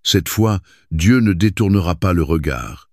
Cette fois, Dieu ne détournera pas le regard.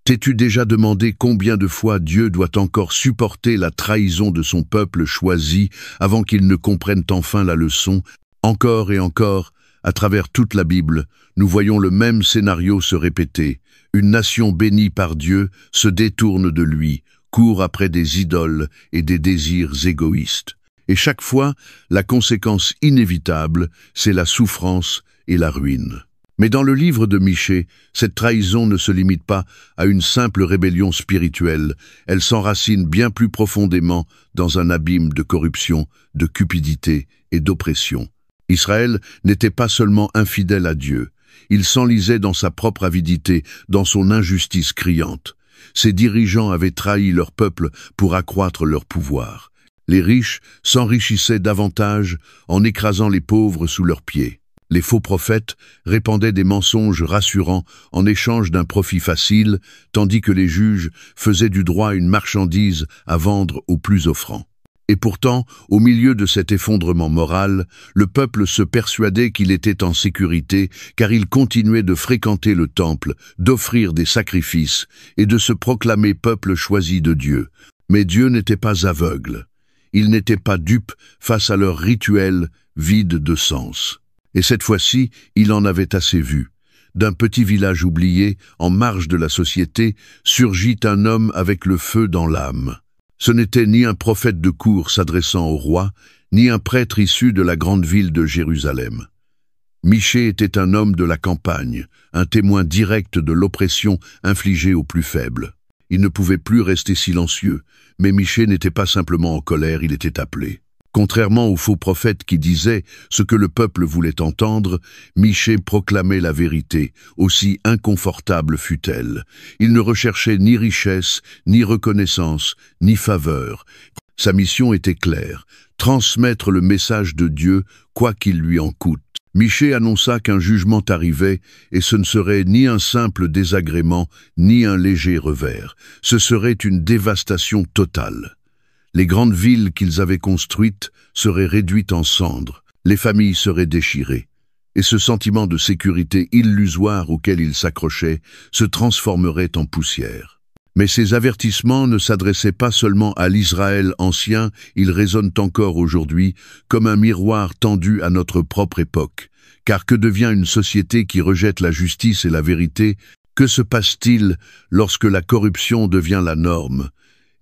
T'es-tu déjà demandé combien de fois Dieu doit encore supporter la trahison de son peuple choisi avant qu'il ne comprenne enfin la leçon? Encore et encore, à travers toute la Bible, nous voyons le même scénario se répéter. Une nation bénie par Dieu se détourne de lui, court après des idoles et des désirs égoïstes. Et chaque fois, la conséquence inévitable, c'est la souffrance et la ruine. Mais dans le livre de Michée, cette trahison ne se limite pas à une simple rébellion spirituelle, elle s'enracine bien plus profondément dans un abîme de corruption, de cupidité et d'oppression. Israël n'était pas seulement infidèle à Dieu, il s'enlisait dans sa propre avidité, dans son injustice criante. Ses dirigeants avaient trahi leur peuple pour accroître leur pouvoir. Les riches s'enrichissaient davantage en écrasant les pauvres sous leurs pieds. Les faux prophètes répandaient des mensonges rassurants en échange d'un profit facile, tandis que les juges faisaient du droit une marchandise à vendre aux plus offrants. Et pourtant, au milieu de cet effondrement moral, le peuple se persuadait qu'il était en sécurité car il continuait de fréquenter le temple, d'offrir des sacrifices et de se proclamer peuple choisi de Dieu. Mais Dieu n'était pas aveugle. Il n'était pas dupe face à leurs rituels vides de sens. Et cette fois-ci, il en avait assez vu. D'un petit village oublié, en marge de la société, surgit un homme avec le feu dans l'âme. Ce n'était ni un prophète de cour s'adressant au roi, ni un prêtre issu de la grande ville de Jérusalem. Michée était un homme de la campagne, un témoin direct de l'oppression infligée aux plus faibles. Il ne pouvait plus rester silencieux, mais Michée n'était pas simplement en colère, il était appelé. Contrairement aux faux prophètes qui disaient ce que le peuple voulait entendre, Michée proclamait la vérité, aussi inconfortable fût-elle. Il ne recherchait ni richesse, ni reconnaissance, ni faveur. Sa mission était claire, transmettre le message de Dieu, quoi qu'il lui en coûte. Michée annonça qu'un jugement arrivait, et ce ne serait ni un simple désagrément, ni un léger revers. Ce serait une dévastation totale. Les grandes villes qu'ils avaient construites seraient réduites en cendres, les familles seraient déchirées, et ce sentiment de sécurité illusoire auquel ils s'accrochaient se transformerait en poussière. Mais ces avertissements ne s'adressaient pas seulement à l'Israël ancien, ils résonnent encore aujourd'hui comme un miroir tendu à notre propre époque. Car que devient une société qui rejette la justice et la vérité? Que se passe-t-il lorsque la corruption devient la norme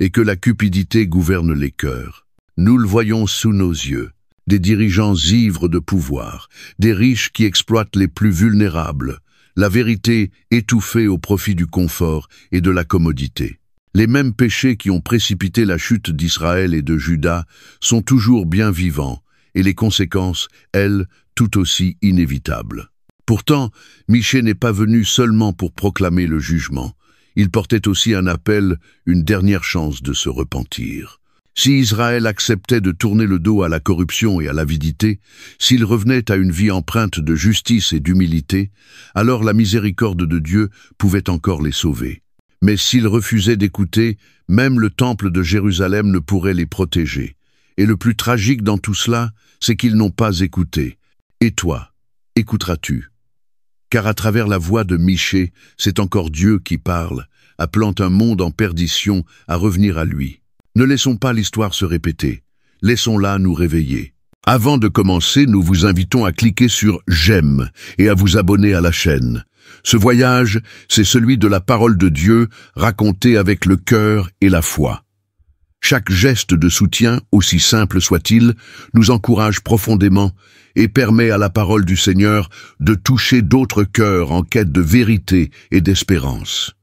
et que la cupidité gouverne les cœurs? Nous le voyons sous nos yeux. Des dirigeants ivres de pouvoir, des riches qui exploitent les plus vulnérables, la vérité étouffée au profit du confort et de la commodité. Les mêmes péchés qui ont précipité la chute d'Israël et de Juda sont toujours bien vivants, et les conséquences, elles, tout aussi inévitables. Pourtant, Michée n'est pas venu seulement pour proclamer le jugement. Il portait aussi un appel, une dernière chance de se repentir. Si Israël acceptait de tourner le dos à la corruption et à l'avidité, s'il revenait à une vie empreinte de justice et d'humilité, alors la miséricorde de Dieu pouvait encore les sauver. Mais s'ils refusaient d'écouter, même le temple de Jérusalem ne pourrait les protéger. Et le plus tragique dans tout cela, c'est qu'ils n'ont pas écouté. Et toi, écouteras-tu? Car à travers la voix de Michée, c'est encore Dieu qui parle, appelant un monde en perdition à revenir à lui. Ne laissons pas l'histoire se répéter, laissons-la nous réveiller. Avant de commencer, nous vous invitons à cliquer sur « J'aime » et à vous abonner à la chaîne. Ce voyage, c'est celui de la parole de Dieu racontée avec le cœur et la foi. Chaque geste de soutien, aussi simple soit-il, nous encourage profondément et permet à la parole du Seigneur de toucher d'autres cœurs en quête de vérité et d'espérance.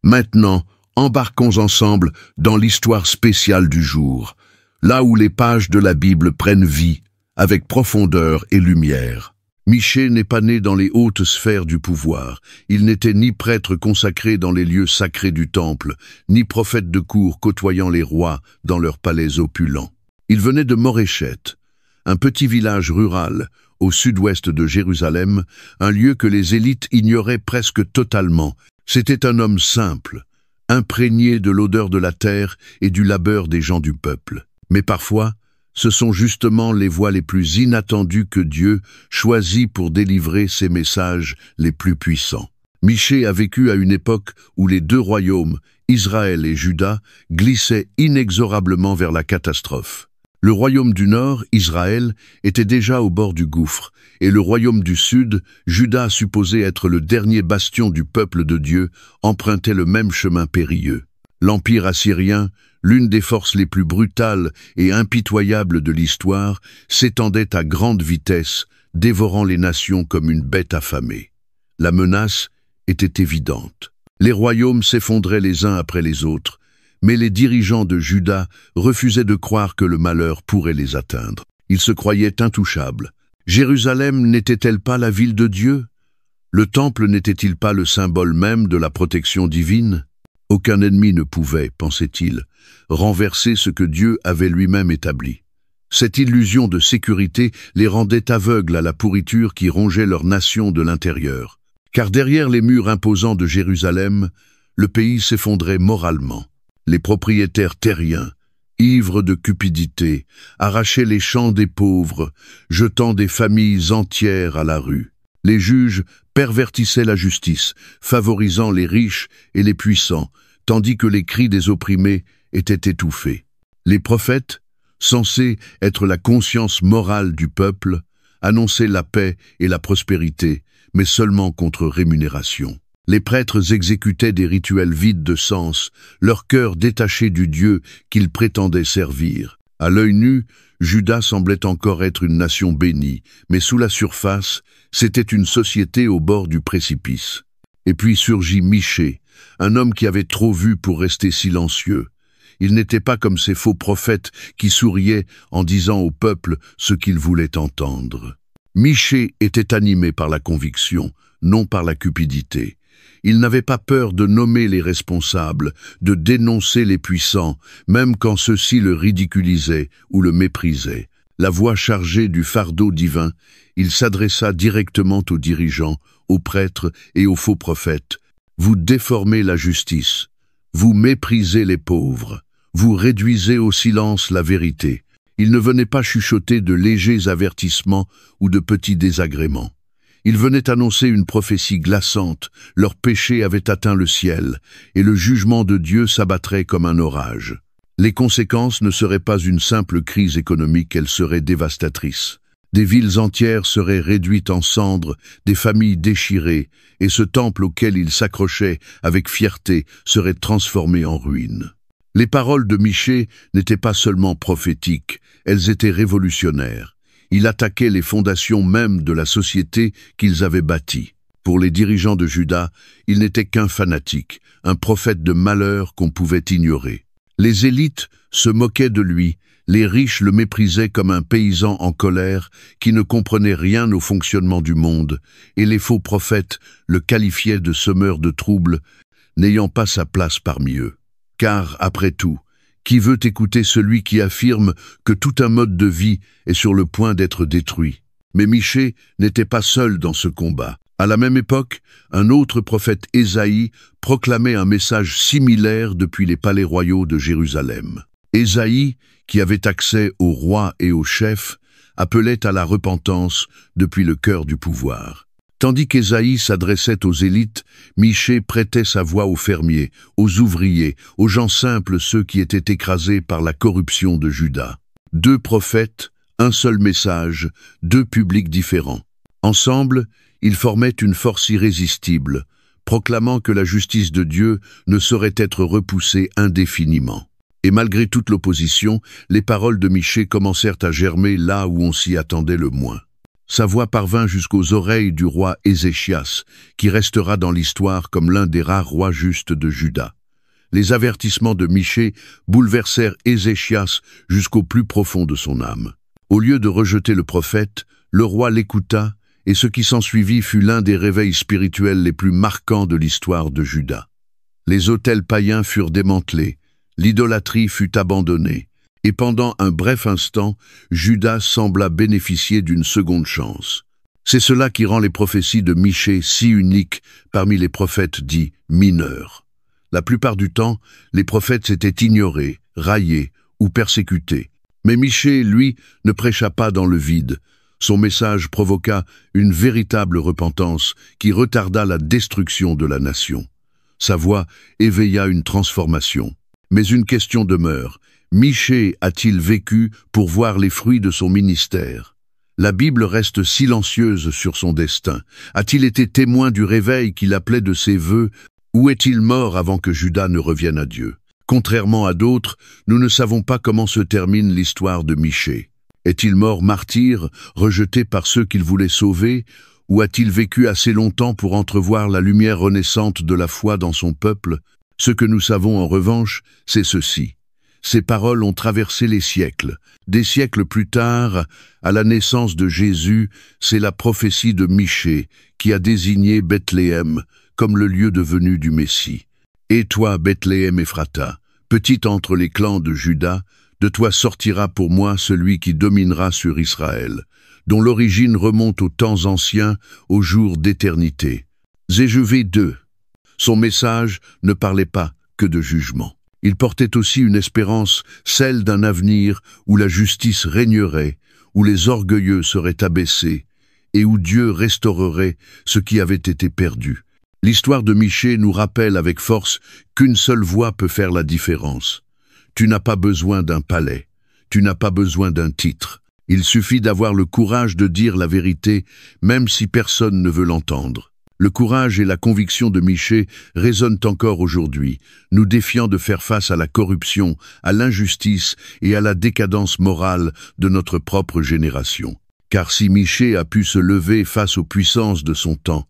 Maintenant, embarquons ensemble dans l'histoire spéciale du jour, là où les pages de la Bible prennent vie, avec profondeur et lumière. Michée n'est pas né dans les hautes sphères du pouvoir. Il n'était ni prêtre consacré dans les lieux sacrés du temple, ni prophète de cour côtoyant les rois dans leurs palais opulents. Il venait de Moréchette, un petit village rural au sud-ouest de Jérusalem, un lieu que les élites ignoraient presque totalement. C'était un homme simple, imprégné de l'odeur de la terre et du labeur des gens du peuple. Mais parfois, Ce sont justement les voies les plus inattendues que Dieu choisit pour délivrer ses messages les plus puissants. Michée a vécu à une époque où les deux royaumes, Israël et Juda, glissaient inexorablement vers la catastrophe. Le royaume du Nord, Israël, était déjà au bord du gouffre, et le royaume du Sud, Juda supposé être le dernier bastion du peuple de Dieu, empruntait le même chemin périlleux. L'Empire assyrien, l'une des forces les plus brutales et impitoyables de l'histoire, s'étendait à grande vitesse, dévorant les nations comme une bête affamée. La menace était évidente. Les royaumes s'effondraient les uns après les autres, mais les dirigeants de Juda refusaient de croire que le malheur pourrait les atteindre. Ils se croyaient intouchables. Jérusalem n'était-elle pas la ville de Dieu? Le temple n'était-il pas le symbole même de la protection divine? Aucun ennemi ne pouvait, pensait-il, renverser ce que Dieu avait lui-même établi. Cette illusion de sécurité les rendait aveugles à la pourriture qui rongeait leur nation de l'intérieur. Car derrière les murs imposants de Jérusalem, le pays s'effondrait moralement. Les propriétaires terriens, ivres de cupidité, arrachaient les champs des pauvres, jetant des familles entières à la rue. Les juges pervertissaient la justice, favorisant les riches et les puissants, tandis que les cris des opprimés étaient étouffés. Les prophètes, censés être la conscience morale du peuple, annonçaient la paix et la prospérité, mais seulement contre rémunération. Les prêtres exécutaient des rituels vides de sens, leur cœur détaché du Dieu qu'ils prétendaient servir. À l'œil nu, Juda semblait encore être une nation bénie, mais sous la surface, c'était une société au bord du précipice. Et puis surgit Michée, un homme qui avait trop vu pour rester silencieux. Il n'était pas comme ces faux prophètes qui souriaient en disant au peuple ce qu'il voulait entendre. Michée était animé par la conviction, non par la cupidité. Il n'avait pas peur de nommer les responsables, de dénoncer les puissants, même quand ceux-ci le ridiculisaient ou le méprisaient. La voix chargée du fardeau divin, il s'adressa directement aux dirigeants, aux prêtres et aux faux prophètes. Vous déformez la justice, vous méprisez les pauvres, vous réduisez au silence la vérité. Il ne venait pas chuchoter de légers avertissements ou de petits désagréments. Il venait annoncer une prophétie glaçante, leur péché avait atteint le ciel, et le jugement de Dieu s'abattrait comme un orage. Les conséquences ne seraient pas une simple crise économique, elles seraient dévastatrices. Des villes entières seraient réduites en cendres, des familles déchirées, et ce temple auquel il s'accrochait avec fierté serait transformé en ruine. Les paroles de Michée n'étaient pas seulement prophétiques, elles étaient révolutionnaires. Il attaquait les fondations mêmes de la société qu'ils avaient bâtie. Pour les dirigeants de Juda, il n'était qu'un fanatique, un prophète de malheur qu'on pouvait ignorer. Les élites se moquaient de lui, les riches le méprisaient comme un paysan en colère qui ne comprenait rien au fonctionnement du monde, et les faux prophètes le qualifiaient de semeur de troubles, n'ayant pas sa place parmi eux. Car, après tout, qui veut écouter celui qui affirme que tout un mode de vie est sur le point d'être détruit? Mais Michée n'était pas seul dans ce combat. À la même époque, un autre prophète Ésaïe proclamait un message similaire depuis les palais royaux de Jérusalem. Ésaïe, qui avait accès aux rois et aux chefs, appelait à la repentance depuis le cœur du pouvoir. Tandis qu'Ésaïe s'adressait aux élites, Michée prêtait sa voix aux fermiers, aux ouvriers, aux gens simples, ceux qui étaient écrasés par la corruption de Juda. Deux prophètes, un seul message, deux publics différents. Ensemble, ils formaient une force irrésistible, proclamant que la justice de Dieu ne saurait être repoussée indéfiniment. Et malgré toute l'opposition, les paroles de Michée commencèrent à germer là où on s'y attendait le moins. Sa voix parvint jusqu'aux oreilles du roi Ézéchias, qui restera dans l'histoire comme l'un des rares rois justes de Juda. Les avertissements de Michée bouleversèrent Ézéchias jusqu'au plus profond de son âme. Au lieu de rejeter le prophète, le roi l'écouta, et ce qui s'ensuivit fut l'un des réveils spirituels les plus marquants de l'histoire de Juda. Les autels païens furent démantelés, l'idolâtrie fut abandonnée, et pendant un bref instant, Juda sembla bénéficier d'une seconde chance. C'est cela qui rend les prophéties de Michée si uniques parmi les prophètes dits mineurs. La plupart du temps, les prophètes étaient ignorés, raillés ou persécutés. Mais Michée, lui, ne prêcha pas dans le vide. Son message provoqua une véritable repentance qui retarda la destruction de la nation. Sa voix éveilla une transformation. Mais une question demeure. Michée a-t-il vécu pour voir les fruits de son ministère? La Bible reste silencieuse sur son destin. A-t-il été témoin du réveil qu'il appelait de ses vœux, ou est-il mort avant que Judas ne revienne à Dieu? Contrairement à d'autres, nous ne savons pas comment se termine l'histoire de Michée. Est-il mort martyr, rejeté par ceux qu'il voulait sauver, ou a-t-il vécu assez longtemps pour entrevoir la lumière renaissante de la foi dans son peuple? Ce que nous savons en revanche, c'est ceci. Ces paroles ont traversé les siècles. Des siècles plus tard, à la naissance de Jésus, c'est la prophétie de Michée qui a désigné Bethléem comme le lieu de venue du Messie. Et toi, Bethléem Ephrata, petite entre les clans de Juda, de toi sortira pour moi celui qui dominera sur Israël, dont l'origine remonte aux temps anciens, aux jours d'éternité. Zéchevé 2. Son message ne parlait pas que de jugement. Il portait aussi une espérance, celle d'un avenir où la justice régnerait, où les orgueilleux seraient abaissés, et où Dieu restaurerait ce qui avait été perdu. L'histoire de Michée nous rappelle avec force qu'une seule voix peut faire la différence. Tu n'as pas besoin d'un palais, tu n'as pas besoin d'un titre. Il suffit d'avoir le courage de dire la vérité, même si personne ne veut l'entendre. Le courage et la conviction de Michée résonnent encore aujourd'hui, nous défiant de faire face à la corruption, à l'injustice et à la décadence morale de notre propre génération. Car si Michée a pu se lever face aux puissances de son temps,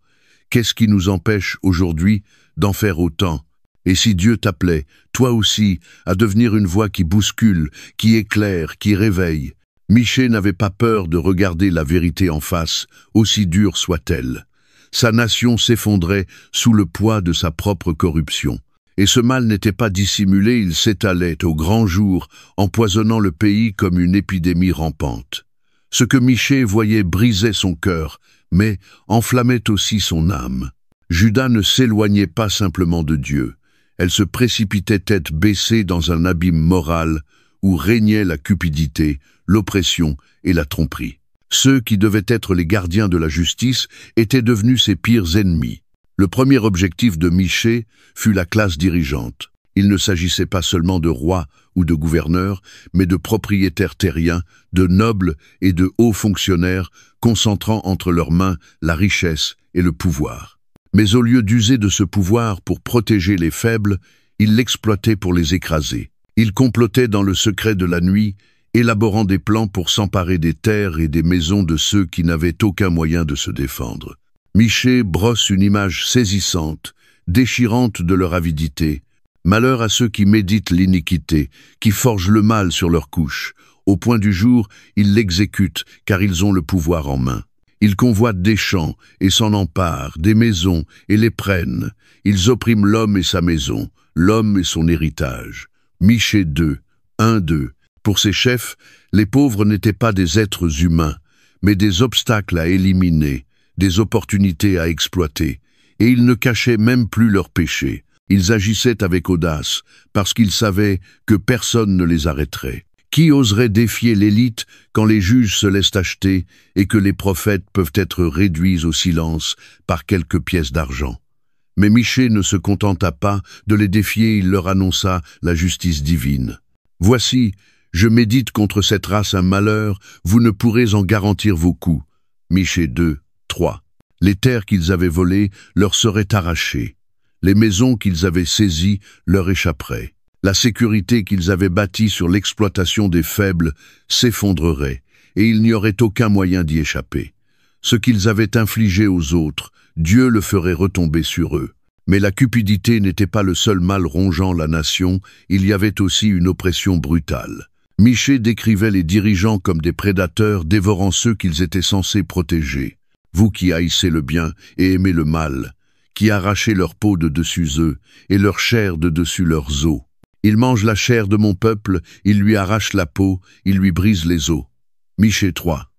qu'est-ce qui nous empêche aujourd'hui d'en faire autant? Et si Dieu t'appelait, toi aussi, à devenir une voix qui bouscule, qui éclaire, qui réveille? Michée n'avait pas peur de regarder la vérité en face, aussi dure soit-elle. Sa nation s'effondrait sous le poids de sa propre corruption. Et ce mal n'était pas dissimulé, il s'étalait au grand jour, empoisonnant le pays comme une épidémie rampante. Ce que Michée voyait brisait son cœur, mais enflammait aussi son âme. Juda ne s'éloignait pas simplement de Dieu. Elle se précipitait tête baissée dans un abîme moral où régnait la cupidité, l'oppression et la tromperie. Ceux qui devaient être les gardiens de la justice étaient devenus ses pires ennemis. Le premier objectif de Michée fut la classe dirigeante. Il ne s'agissait pas seulement de rois ou de gouverneurs, mais de propriétaires terriens, de nobles et de hauts fonctionnaires, concentrant entre leurs mains la richesse et le pouvoir. Mais au lieu d'user de ce pouvoir pour protéger les faibles, il l'exploitait pour les écraser. Il complotait dans le secret de la nuit, élaborant des plans pour s'emparer des terres et des maisons de ceux qui n'avaient aucun moyen de se défendre. Michée brosse une image saisissante, déchirante de leur avidité. Malheur à ceux qui méditent l'iniquité, qui forgent le mal sur leur couche. Au point du jour, ils l'exécutent, car ils ont le pouvoir en main. Ils convoitent des champs et s'en emparent, des maisons et les prennent. Ils oppriment l'homme et sa maison, l'homme et son héritage. Michée 2, 1-2. Pour ces chefs, les pauvres n'étaient pas des êtres humains, mais des obstacles à éliminer, des opportunités à exploiter, et ils ne cachaient même plus leurs péchés. Ils agissaient avec audace, parce qu'ils savaient que personne ne les arrêterait. Qui oserait défier l'élite quand les juges se laissent acheter et que les prophètes peuvent être réduits au silence par quelques pièces d'argent? Mais Michée ne se contenta pas de les défier, il leur annonça la justice divine. « Voici, je médite contre cette race un malheur, vous ne pourrez en garantir vos coups. » Michée 2, 3. Les terres qu'ils avaient volées leur seraient arrachées. Les maisons qu'ils avaient saisies leur échapperaient. La sécurité qu'ils avaient bâtie sur l'exploitation des faibles s'effondrerait, et il n'y aurait aucun moyen d'y échapper. Ce qu'ils avaient infligé aux autres, Dieu le ferait retomber sur eux. Mais la cupidité n'était pas le seul mal rongeant la nation, il y avait aussi une oppression brutale. Michée décrivait les dirigeants comme des prédateurs dévorant ceux qu'ils étaient censés protéger. Vous qui haïssez le bien et aimez le mal, qui arrachez leur peau de dessus eux et leur chair de dessus leurs os. Ils mangent la chair de mon peuple, ils lui arrachent la peau, ils lui brisent les os. Michée 3.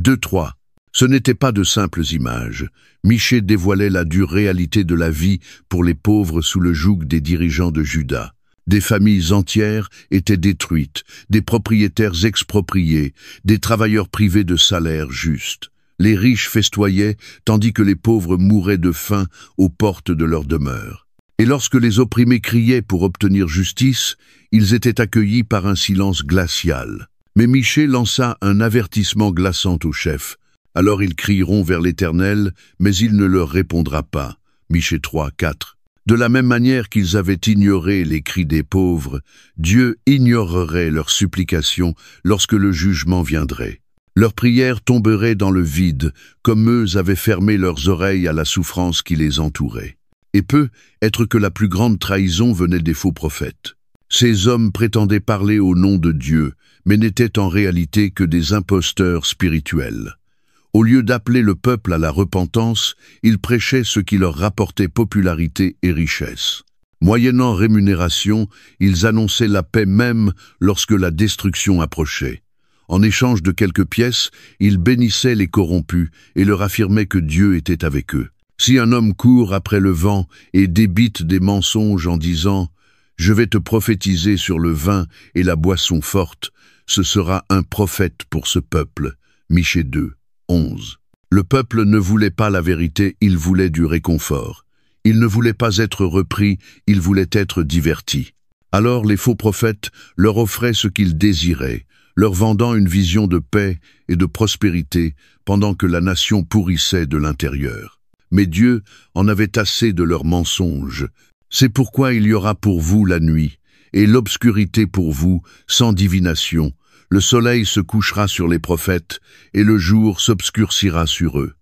2-3. Ce n'étaient pas de simples images. Michée dévoilait la dure réalité de la vie pour les pauvres sous le joug des dirigeants de Juda. Des familles entières étaient détruites, des propriétaires expropriés, des travailleurs privés de salaires justes. Les riches festoyaient, tandis que les pauvres mouraient de faim aux portes de leur demeure. Et lorsque les opprimés criaient pour obtenir justice, ils étaient accueillis par un silence glacial. Mais Michée lança un avertissement glaçant aux chefs. Alors ils crieront vers l'Éternel, mais il ne leur répondra pas. Michée 3, 4. De la même manière qu'ils avaient ignoré les cris des pauvres, Dieu ignorerait leurs supplications lorsque le jugement viendrait. Leurs prières tomberaient dans le vide, comme eux avaient fermé leurs oreilles à la souffrance qui les entourait. Et peut être que la plus grande trahison venait des faux prophètes. Ces hommes prétendaient parler au nom de Dieu, mais n'étaient en réalité que des imposteurs spirituels. Au lieu d'appeler le peuple à la repentance, ils prêchaient ce qui leur rapportait popularité et richesse. Moyennant rémunération, ils annonçaient la paix même lorsque la destruction approchait. En échange de quelques pièces, ils bénissaient les corrompus et leur affirmaient que Dieu était avec eux. Si un homme court après le vent et débite des mensonges en disant « Je vais te prophétiser sur le vin et la boisson forte », ce sera un prophète pour ce peuple. Michée 2, 11. Le peuple ne voulait pas la vérité, il voulait du réconfort. Il ne voulait pas être repris, il voulait être diverti. Alors les faux prophètes leur offraient ce qu'ils désiraient, leur vendant une vision de paix et de prospérité pendant que la nation pourrissait de l'intérieur. Mais Dieu en avait assez de leurs mensonges. C'est pourquoi il y aura pour vous la nuit, et l'obscurité pour vous, sans divination. Le soleil se couchera sur les prophètes, et le jour s'obscurcira sur eux.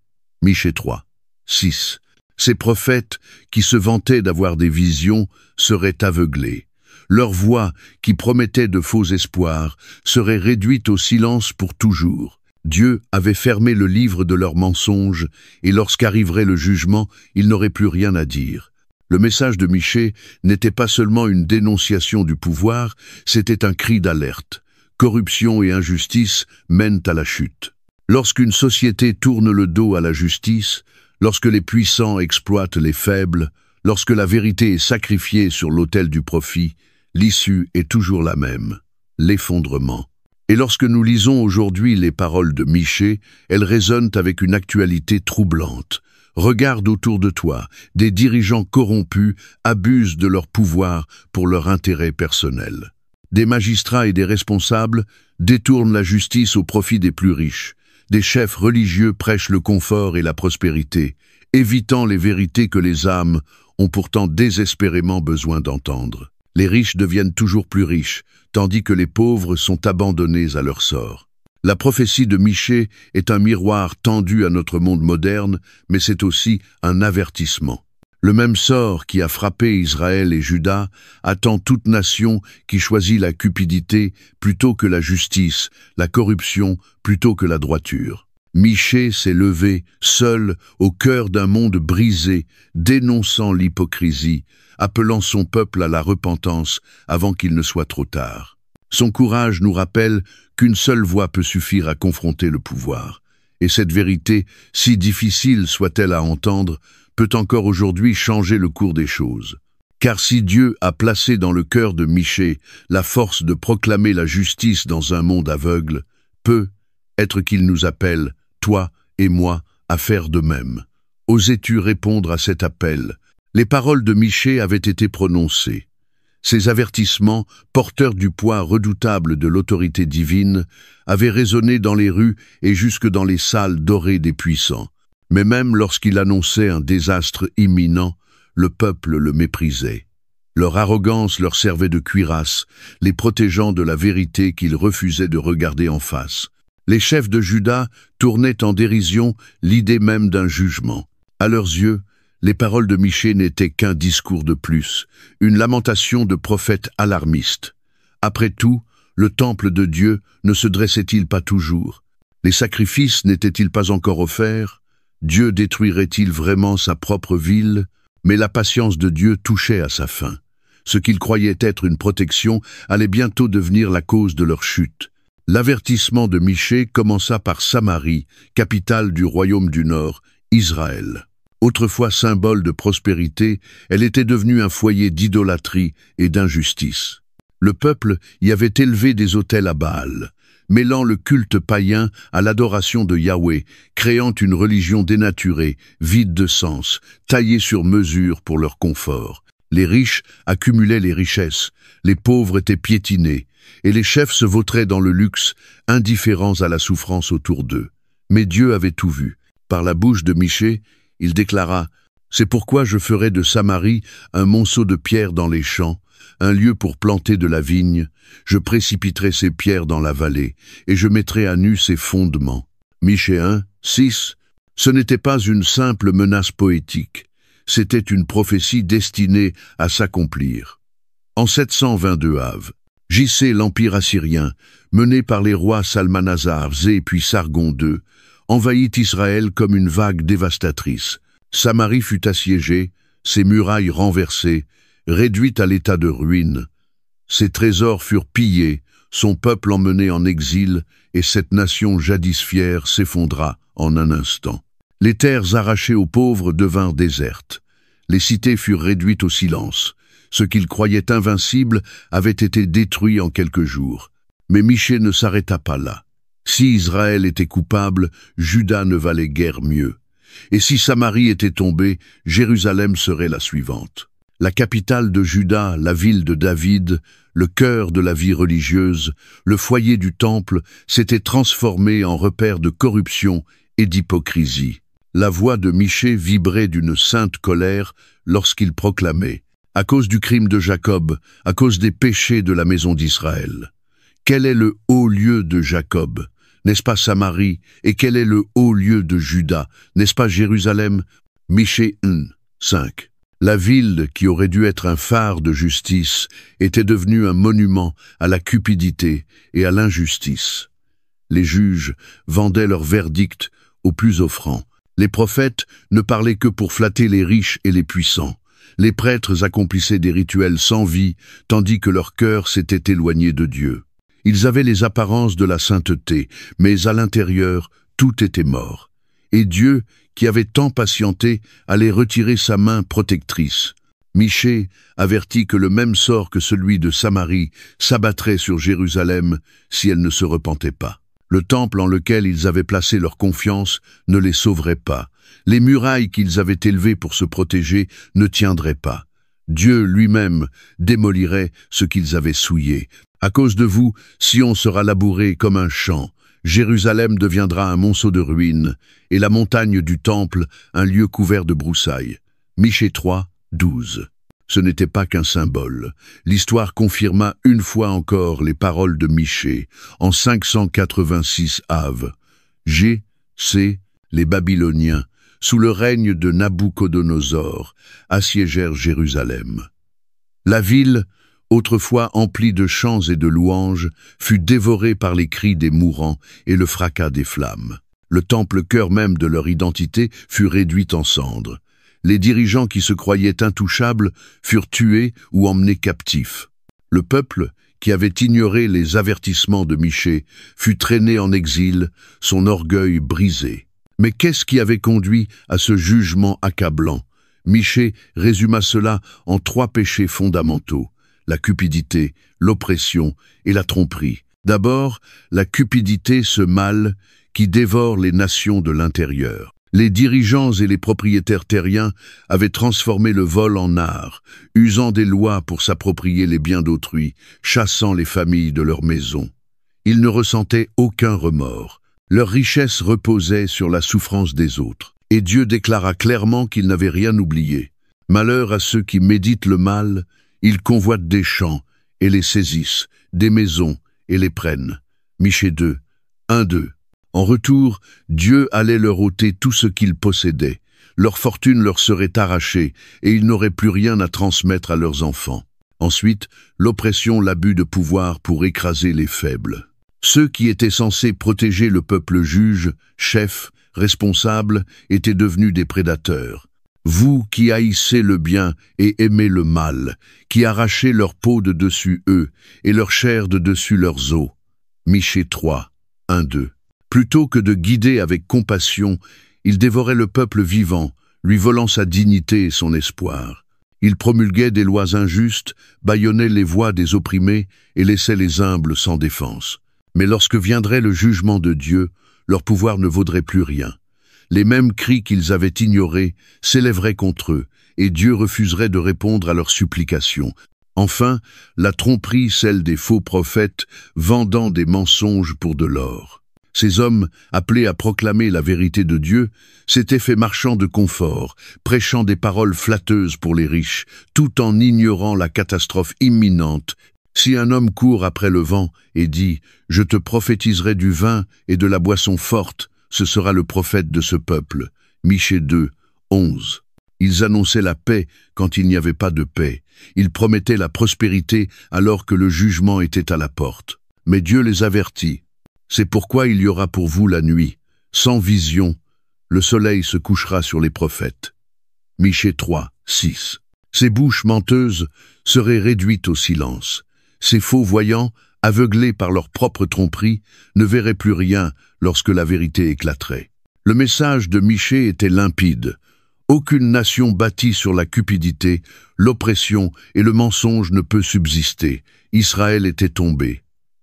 Michée 3, 6. Ces prophètes, qui se vantaient d'avoir des visions, seraient aveuglés. Leur voix, qui promettait de faux espoirs, serait réduite au silence pour toujours. Dieu avait fermé le livre de leurs mensonges, et lorsqu'arriverait le jugement, ils n'auraient plus rien à dire. Le message de Michée n'était pas seulement une dénonciation du pouvoir, c'était un cri d'alerte. Corruption et injustice mènent à la chute. Lorsqu'une société tourne le dos à la justice, lorsque les puissants exploitent les faibles, lorsque la vérité est sacrifiée sur l'autel du profit, l'issue est toujours la même, l'effondrement. Et lorsque nous lisons aujourd'hui les paroles de Michée, elles résonnent avec une actualité troublante. Regarde autour de toi, des dirigeants corrompus abusent de leur pouvoir pour leur intérêt personnel. Des magistrats et des responsables détournent la justice au profit des plus riches. Des chefs religieux prêchent le confort et la prospérité, évitant les vérités que les âmes ont pourtant désespérément besoin d'entendre. Les riches deviennent toujours plus riches, tandis que les pauvres sont abandonnés à leur sort. La prophétie de Michée est un miroir tendu à notre monde moderne, mais c'est aussi un avertissement. Le même sort qui a frappé Israël et Juda attend toute nation qui choisit la cupidité plutôt que la justice, la corruption plutôt que la droiture. Michée s'est levé, seul, au cœur d'un monde brisé, dénonçant l'hypocrisie, appelant son peuple à la repentance avant qu'il ne soit trop tard. Son courage nous rappelle qu'une seule voix peut suffire à confronter le pouvoir. Et cette vérité, si difficile soit-elle à entendre, peut encore aujourd'hui changer le cours des choses. Car si Dieu a placé dans le cœur de Michée la force de proclamer la justice dans un monde aveugle, peut être qu'il nous appelle, toi et moi, à faire de même. Osais-tu répondre à cet appel? Les paroles de Michée avaient été prononcées. Ces avertissements, porteurs du poids redoutable de l'autorité divine, avaient résonné dans les rues et jusque dans les salles dorées des puissants. Mais même lorsqu'il annonçait un désastre imminent, le peuple le méprisait. Leur arrogance leur servait de cuirasse, les protégeant de la vérité qu'ils refusaient de regarder en face. Les chefs de Juda tournaient en dérision l'idée même d'un jugement. À leurs yeux, les paroles de Michée n'étaient qu'un discours de plus, une lamentation de prophète alarmiste. Après tout, le temple de Dieu ne se dressait-il pas toujours? Les sacrifices n'étaient-ils pas encore offerts? Dieu détruirait-il vraiment sa propre ville? Mais la patience de Dieu touchait à sa fin. Ce qu'il croyait être une protection allait bientôt devenir la cause de leur chute. L'avertissement de Michée commença par Samarie, capitale du royaume du Nord, Israël. Autrefois symbole de prospérité, elle était devenue un foyer d'idolâtrie et d'injustice. Le peuple y avait élevé des autels à Baal, mêlant le culte païen à l'adoration de Yahweh, créant une religion dénaturée, vide de sens, taillée sur mesure pour leur confort. Les riches accumulaient les richesses, les pauvres étaient piétinés, et les chefs se vautraient dans le luxe, indifférents à la souffrance autour d'eux. Mais Dieu avait tout vu. Par la bouche de Michée, il déclara « C'est pourquoi je ferai de Samarie un monceau de pierres dans les champs, un lieu pour planter de la vigne, je précipiterai ces pierres dans la vallée, et je mettrai à nu ses fondements. » Michée 1, 6. Ce n'était pas une simple menace poétique, c'était une prophétie destinée à s'accomplir. En 722 av. J.C. l'Empire assyrien, mené par les rois Salmanasar et puis Sargon II, envahit Israël comme une vague dévastatrice. Samarie fut assiégée, ses murailles renversées, réduite à l'état de ruine. Ses trésors furent pillés, son peuple emmené en exil, et cette nation jadis fière s'effondra en un instant. Les terres arrachées aux pauvres devinrent désertes. Les cités furent réduites au silence. Ce qu'ils croyaient invincible avait été détruit en quelques jours. Mais Michée ne s'arrêta pas là. Si Israël était coupable, Juda ne valait guère mieux. Et si Samarie était tombée, Jérusalem serait la suivante. La capitale de Juda, la ville de David, le cœur de la vie religieuse, le foyer du temple, s'était transformé en repère de corruption et d'hypocrisie. La voix de Michée vibrait d'une sainte colère lorsqu'il proclamait « À cause du crime de Jacob, à cause des péchés de la maison d'Israël. Quel est le haut lieu de Jacob? N'est-ce pas Samarie? Et quel est le haut lieu de Juda? N'est-ce pas Jérusalem? » Michée 1, 5. La ville, qui aurait dû être un phare de justice, était devenue un monument à la cupidité et à l'injustice. Les juges vendaient leur verdict aux plus offrants. Les prophètes ne parlaient que pour flatter les riches et les puissants. Les prêtres accomplissaient des rituels sans vie, tandis que leur cœur s'était éloigné de Dieu. Ils avaient les apparences de la sainteté, mais à l'intérieur, tout était mort. Et Dieu, qui avait tant patienté, allait retirer sa main protectrice. Michée avertit que le même sort que celui de Samarie s'abattrait sur Jérusalem si elle ne se repentait pas. Le temple en lequel ils avaient placé leur confiance ne les sauverait pas. Les murailles qu'ils avaient élevées pour se protéger ne tiendraient pas. Dieu lui-même démolirait ce qu'ils avaient souillé. À cause de vous, Sion sera labouré comme un champ. Jérusalem deviendra un monceau de ruines, et la montagne du temple un lieu couvert de broussailles. Michée 3, 12. Ce n'était pas qu'un symbole. L'histoire confirma une fois encore les paroles de Michée, en 586 av. Les Babyloniens, sous le règne de Nabuchodonosor, assiégèrent Jérusalem. La ville, autrefois emplie de chants et de louanges, fut dévorée par les cris des mourants et le fracas des flammes. Le temple cœur même de leur identité fut réduit en cendres. Les dirigeants qui se croyaient intouchables furent tués ou emmenés captifs. Le peuple, qui avait ignoré les avertissements de Michée, fut traîné en exil, son orgueil brisé. Mais qu'est-ce qui avait conduit à ce jugement accablant? Michée résuma cela en 3 péchés fondamentaux: la cupidité, l'oppression et la tromperie. D'abord, la cupidité, ce mal qui dévore les nations de l'intérieur. Les dirigeants et les propriétaires terriens avaient transformé le vol en art, usant des lois pour s'approprier les biens d'autrui, chassant les familles de leurs maisons. Ils ne ressentaient aucun remords. Leur richesse reposait sur la souffrance des autres. Et Dieu déclara clairement qu'il n'avait rien oublié. Malheur à ceux qui méditent le mal, ils convoitent des champs et les saisissent, des maisons et les prennent. Michée 2, 1-2. En retour, Dieu allait leur ôter tout ce qu'ils possédaient. Leur fortune leur serait arrachée et ils n'auraient plus rien à transmettre à leurs enfants. Ensuite, l'oppression, l'abus de pouvoir pour écraser les faibles. Ceux qui étaient censés protéger le peuple juge, chef, responsable, étaient devenus des prédateurs. Vous qui haïssez le bien et aimez le mal, qui arrachez leur peau de dessus eux et leur chair de dessus leurs os. Michée 3, 1-2. Plutôt que de guider avec compassion, ils dévoraient le peuple vivant, lui volant sa dignité et son espoir. Il promulguait des lois injustes, bâillonnait les voix des opprimés et laissait les humbles sans défense. Mais lorsque viendrait le jugement de Dieu, leur pouvoir ne vaudrait plus rien. Les mêmes cris qu'ils avaient ignorés s'élèveraient contre eux, et Dieu refuserait de répondre à leurs supplications. Enfin, la tromperie, celle des faux prophètes, vendant des mensonges pour de l'or. Ces hommes, appelés à proclamer la vérité de Dieu, s'étaient fait marchands de confort, prêchant des paroles flatteuses pour les riches, tout en ignorant la catastrophe imminente. Si un homme court après le vent et dit « Je te prophétiserai du vin et de la boisson forte », ce sera le prophète de ce peuple. Michée 2, 11. Ils annonçaient la paix quand il n'y avait pas de paix. Ils promettaient la prospérité alors que le jugement était à la porte. Mais Dieu les avertit. C'est pourquoi il y aura pour vous la nuit. Sans vision, le soleil se couchera sur les prophètes. Michée 3, 6. Ces bouches menteuses seraient réduites au silence. Ces faux voyants, aveuglés par leur propre tromperie, ne verraient plus rien lorsque la vérité éclaterait. Le message de Michée était limpide. Aucune nation bâtie sur la cupidité, l'oppression et le mensonge ne peut subsister. Israël était tombé.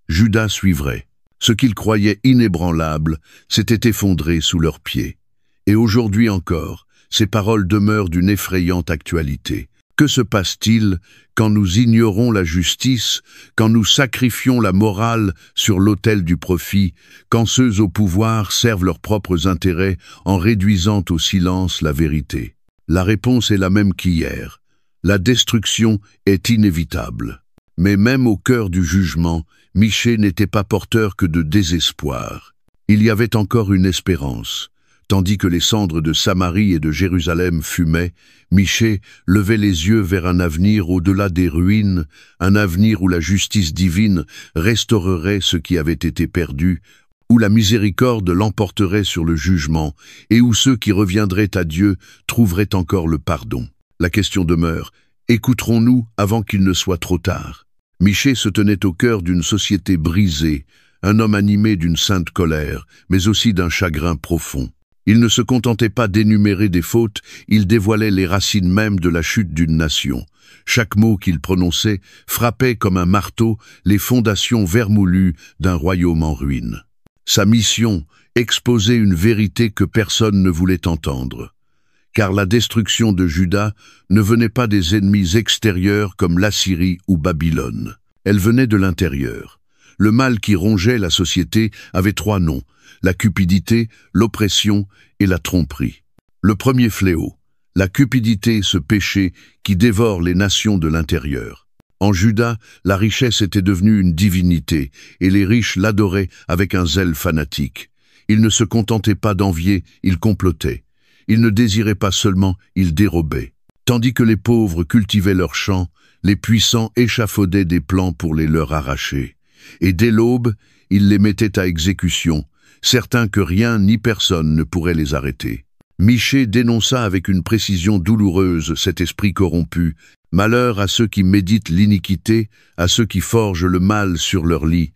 Juda suivrait. Ce qu'ils croyaient inébranlable s'était effondré sous leurs pieds. Et aujourd'hui encore, ces paroles demeurent d'une effrayante actualité. Que se passe-t-il quand nous ignorons la justice, quand nous sacrifions la morale sur l'autel du profit, quand ceux au pouvoir servent leurs propres intérêts en réduisant au silence la vérité? La réponse est la même qu'hier. La destruction est inévitable. Mais même au cœur du jugement, Michée n'était pas porteur que de désespoir. Il y avait encore une espérance. Tandis que les cendres de Samarie et de Jérusalem fumaient, Michée levait les yeux vers un avenir au-delà des ruines, un avenir où la justice divine restaurerait ce qui avait été perdu, où la miséricorde l'emporterait sur le jugement, et où ceux qui reviendraient à Dieu trouveraient encore le pardon. La question demeure, écouterons-nous avant qu'il ne soit trop tard? Michée se tenait au cœur d'une société brisée, un homme animé d'une sainte colère, mais aussi d'un chagrin profond. Il ne se contentait pas d'énumérer des fautes, il dévoilait les racines mêmes de la chute d'une nation. Chaque mot qu'il prononçait frappait comme un marteau les fondations vermoulues d'un royaume en ruine. Sa mission, exposer une vérité que personne ne voulait entendre. Car la destruction de Juda ne venait pas des ennemis extérieurs comme l'Assyrie ou Babylone. Elle venait de l'intérieur. Le mal qui rongeait la société avait trois noms: la cupidité, l'oppression et la tromperie. Le premier fléau, la cupidité, ce péché qui dévore les nations de l'intérieur. En Juda, la richesse était devenue une divinité, et les riches l'adoraient avec un zèle fanatique. Ils ne se contentaient pas d'envier, ils complotaient. Ils ne désiraient pas seulement, ils dérobaient. Tandis que les pauvres cultivaient leurs champs, les puissants échafaudaient des plans pour les leur arracher. Et dès l'aube, ils les mettaient à exécution, certains que rien ni personne ne pourrait les arrêter. Michée dénonça avec une précision douloureuse cet esprit corrompu. Malheur à ceux qui méditent l'iniquité, à ceux qui forgent le mal sur leur lit.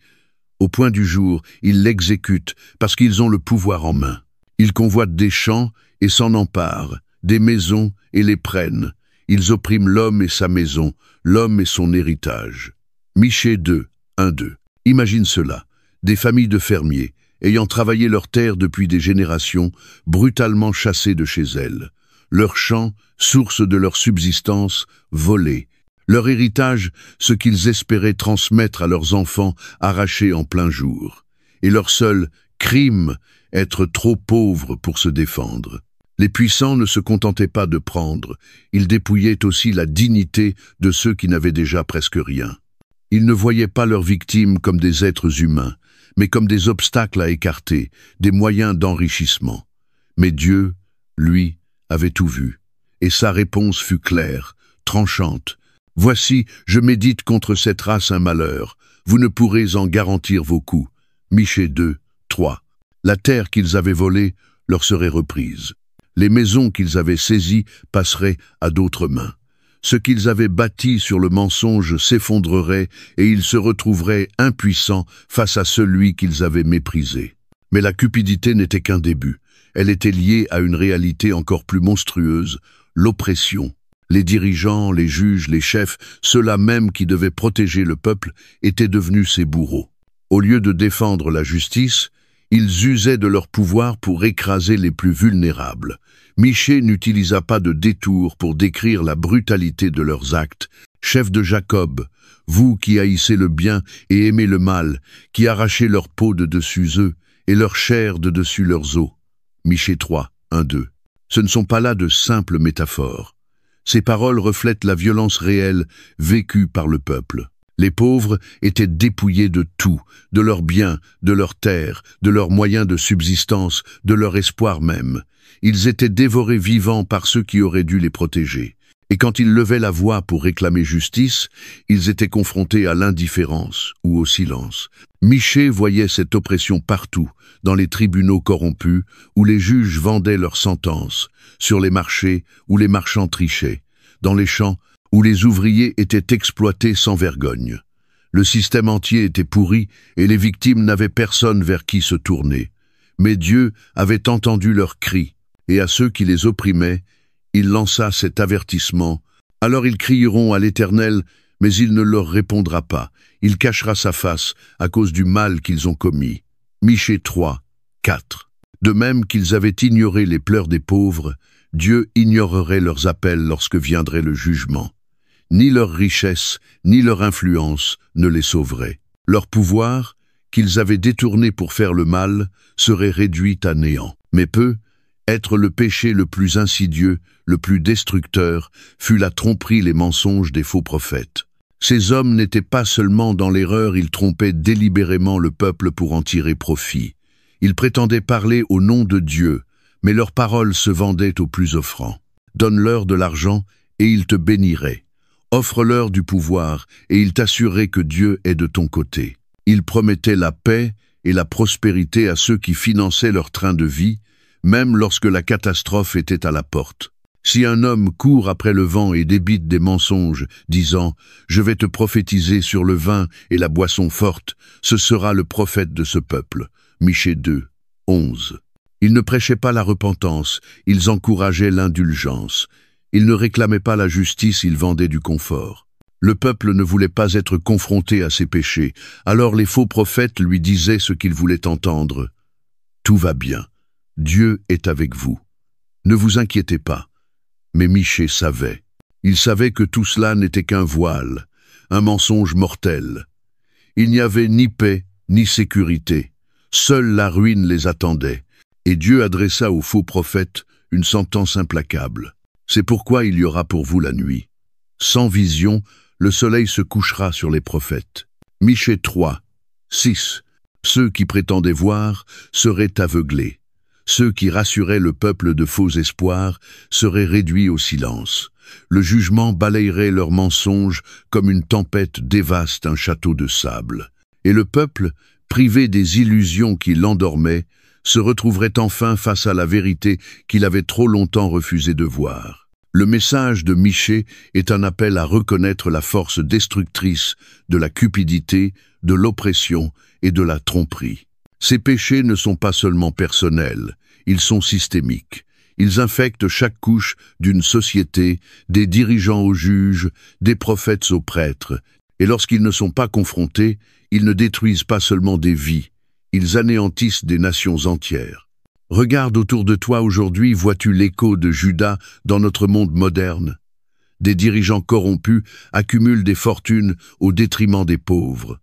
Au point du jour, ils l'exécutent parce qu'ils ont le pouvoir en main. Ils convoitent des champs et s'en emparent, des maisons et les prennent. Ils oppriment l'homme et sa maison, l'homme et son héritage. Michée 2, 1-2. Imagine cela, des familles de fermiers, ayant travaillé leur terre depuis des générations, brutalement chassées de chez elles. Leurs champs, source de leur subsistance, volés. Leur héritage, ce qu'ils espéraient transmettre à leurs enfants, arrachés en plein jour. Et leur seul crime, être trop pauvres pour se défendre. Les puissants ne se contentaient pas de prendre, ils dépouillaient aussi la dignité de ceux qui n'avaient déjà presque rien. Ils ne voyaient pas leurs victimes comme des êtres humains, mais comme des obstacles à écarter, des moyens d'enrichissement. Mais Dieu, lui, avait tout vu, et sa réponse fut claire, tranchante. « Voici, je médite contre cette race un malheur, vous ne pourrez en garantir vos coups. » Michée 2, 3. La terre qu'ils avaient volée leur serait reprise. Les maisons qu'ils avaient saisies passeraient à d'autres mains. Ce qu'ils avaient bâti sur le mensonge s'effondrerait et ils se retrouveraient impuissants face à celui qu'ils avaient méprisé. Mais la cupidité n'était qu'un début. elle était liée à une réalité encore plus monstrueuse, l'oppression. Les dirigeants, les juges, les chefs, ceux-là même qui devaient protéger le peuple, étaient devenus ses bourreaux. Au lieu de défendre la justice, ils usaient de leur pouvoir pour écraser les plus vulnérables. Michée n'utilisa pas de détour pour décrire la brutalité de leurs actes. Chef de Jacob, vous qui haïssez le bien et aimez le mal, qui arrachez leur peau de dessus eux et leur chair de dessus leurs os. Michée 3, 1-2. Ce ne sont pas là de simples métaphores. Ces paroles reflètent la violence réelle vécue par le peuple. Les pauvres étaient dépouillés de tout, de leurs biens, de leurs terres, de leurs moyens de subsistance, de leur espoir même. Ils étaient dévorés vivants par ceux qui auraient dû les protéger. Et quand ils levaient la voix pour réclamer justice, ils étaient confrontés à l'indifférence ou au silence. Michée voyait cette oppression partout, dans les tribunaux corrompus, où les juges vendaient leurs sentences, sur les marchés, où les marchands trichaient, dans les champs, où les ouvriers étaient exploités sans vergogne. Le système entier était pourri et les victimes n'avaient personne vers qui se tourner. Mais Dieu avait entendu leurs cris, et à ceux qui les opprimaient, il lança cet avertissement. Alors ils crieront à l'Éternel, mais il ne leur répondra pas. Il cachera sa face à cause du mal qu'ils ont commis. Michée 3, 4. De même qu'ils avaient ignoré les pleurs des pauvres, Dieu ignorerait leurs appels lorsque viendrait le jugement. Ni leur richesse, ni leur influence ne les sauveraient. Leur pouvoir, qu'ils avaient détourné pour faire le mal, serait réduit à néant. Mais peu, être le péché le plus insidieux, le plus destructeur, fut la tromperie, les mensonges des faux prophètes. Ces hommes n'étaient pas seulement dans l'erreur, ils trompaient délibérément le peuple pour en tirer profit. Ils prétendaient parler au nom de Dieu, mais leurs paroles se vendaient aux plus offrants. Donne-leur de l'argent et ils te béniraient. Offre-leur du pouvoir et ils t'assureraient que Dieu est de ton côté. Ils promettaient la paix et la prospérité à ceux qui finançaient leur train de vie, même lorsque la catastrophe était à la porte. Si un homme court après le vent et débite des mensonges, disant « Je vais te prophétiser sur le vin et la boisson forte », ce sera le prophète de ce peuple. Michée 2, 11. Ils ne prêchaient pas la repentance, ils encourageaient l'indulgence. Ils ne réclamaient pas la justice, ils vendaient du confort. Le peuple ne voulait pas être confronté à ses péchés, alors les faux prophètes lui disaient ce qu'il voulait entendre. « Tout va bien, Dieu est avec vous. Ne vous inquiétez pas. » Mais Michée savait. Il savait que tout cela n'était qu'un voile, un mensonge mortel. Il n'y avait ni paix, ni sécurité. Seule la ruine les attendait. Et Dieu adressa aux faux prophètes une sentence implacable. C'est pourquoi il y aura pour vous la nuit. Sans vision, le soleil se couchera sur les prophètes. Michée 3, 6. Ceux qui prétendaient voir seraient aveuglés. Ceux qui rassuraient le peuple de faux espoirs seraient réduits au silence. Le jugement balayerait leurs mensonges comme une tempête dévaste un château de sable. Et le peuple, privé des illusions qui l'endormaient, se retrouverait enfin face à la vérité qu'il avait trop longtemps refusé de voir. Le message de Michée est un appel à reconnaître la force destructrice de la cupidité, de l'oppression et de la tromperie. Ces péchés ne sont pas seulement personnels, ils sont systémiques. Ils infectent chaque couche d'une société, des dirigeants aux juges, des prophètes aux prêtres. Et lorsqu'ils ne sont pas confrontés, ils ne détruisent pas seulement des vies, ils anéantissent des nations entières. Regarde autour de toi aujourd'hui, vois-tu l'écho de Judas dans notre monde moderne? Des dirigeants corrompus accumulent des fortunes au détriment des pauvres.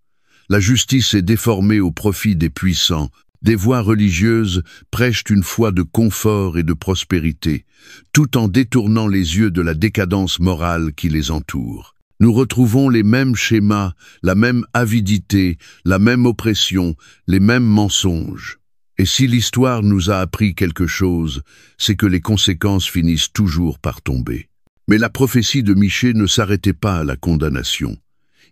La justice est déformée au profit des puissants. Des voix religieuses prêchent une foi de confort et de prospérité, tout en détournant les yeux de la décadence morale qui les entoure. Nous retrouvons les mêmes schémas, la même avidité, la même oppression, les mêmes mensonges. Et si l'histoire nous a appris quelque chose, c'est que les conséquences finissent toujours par tomber. Mais la prophétie de Michée ne s'arrêtait pas à la condamnation.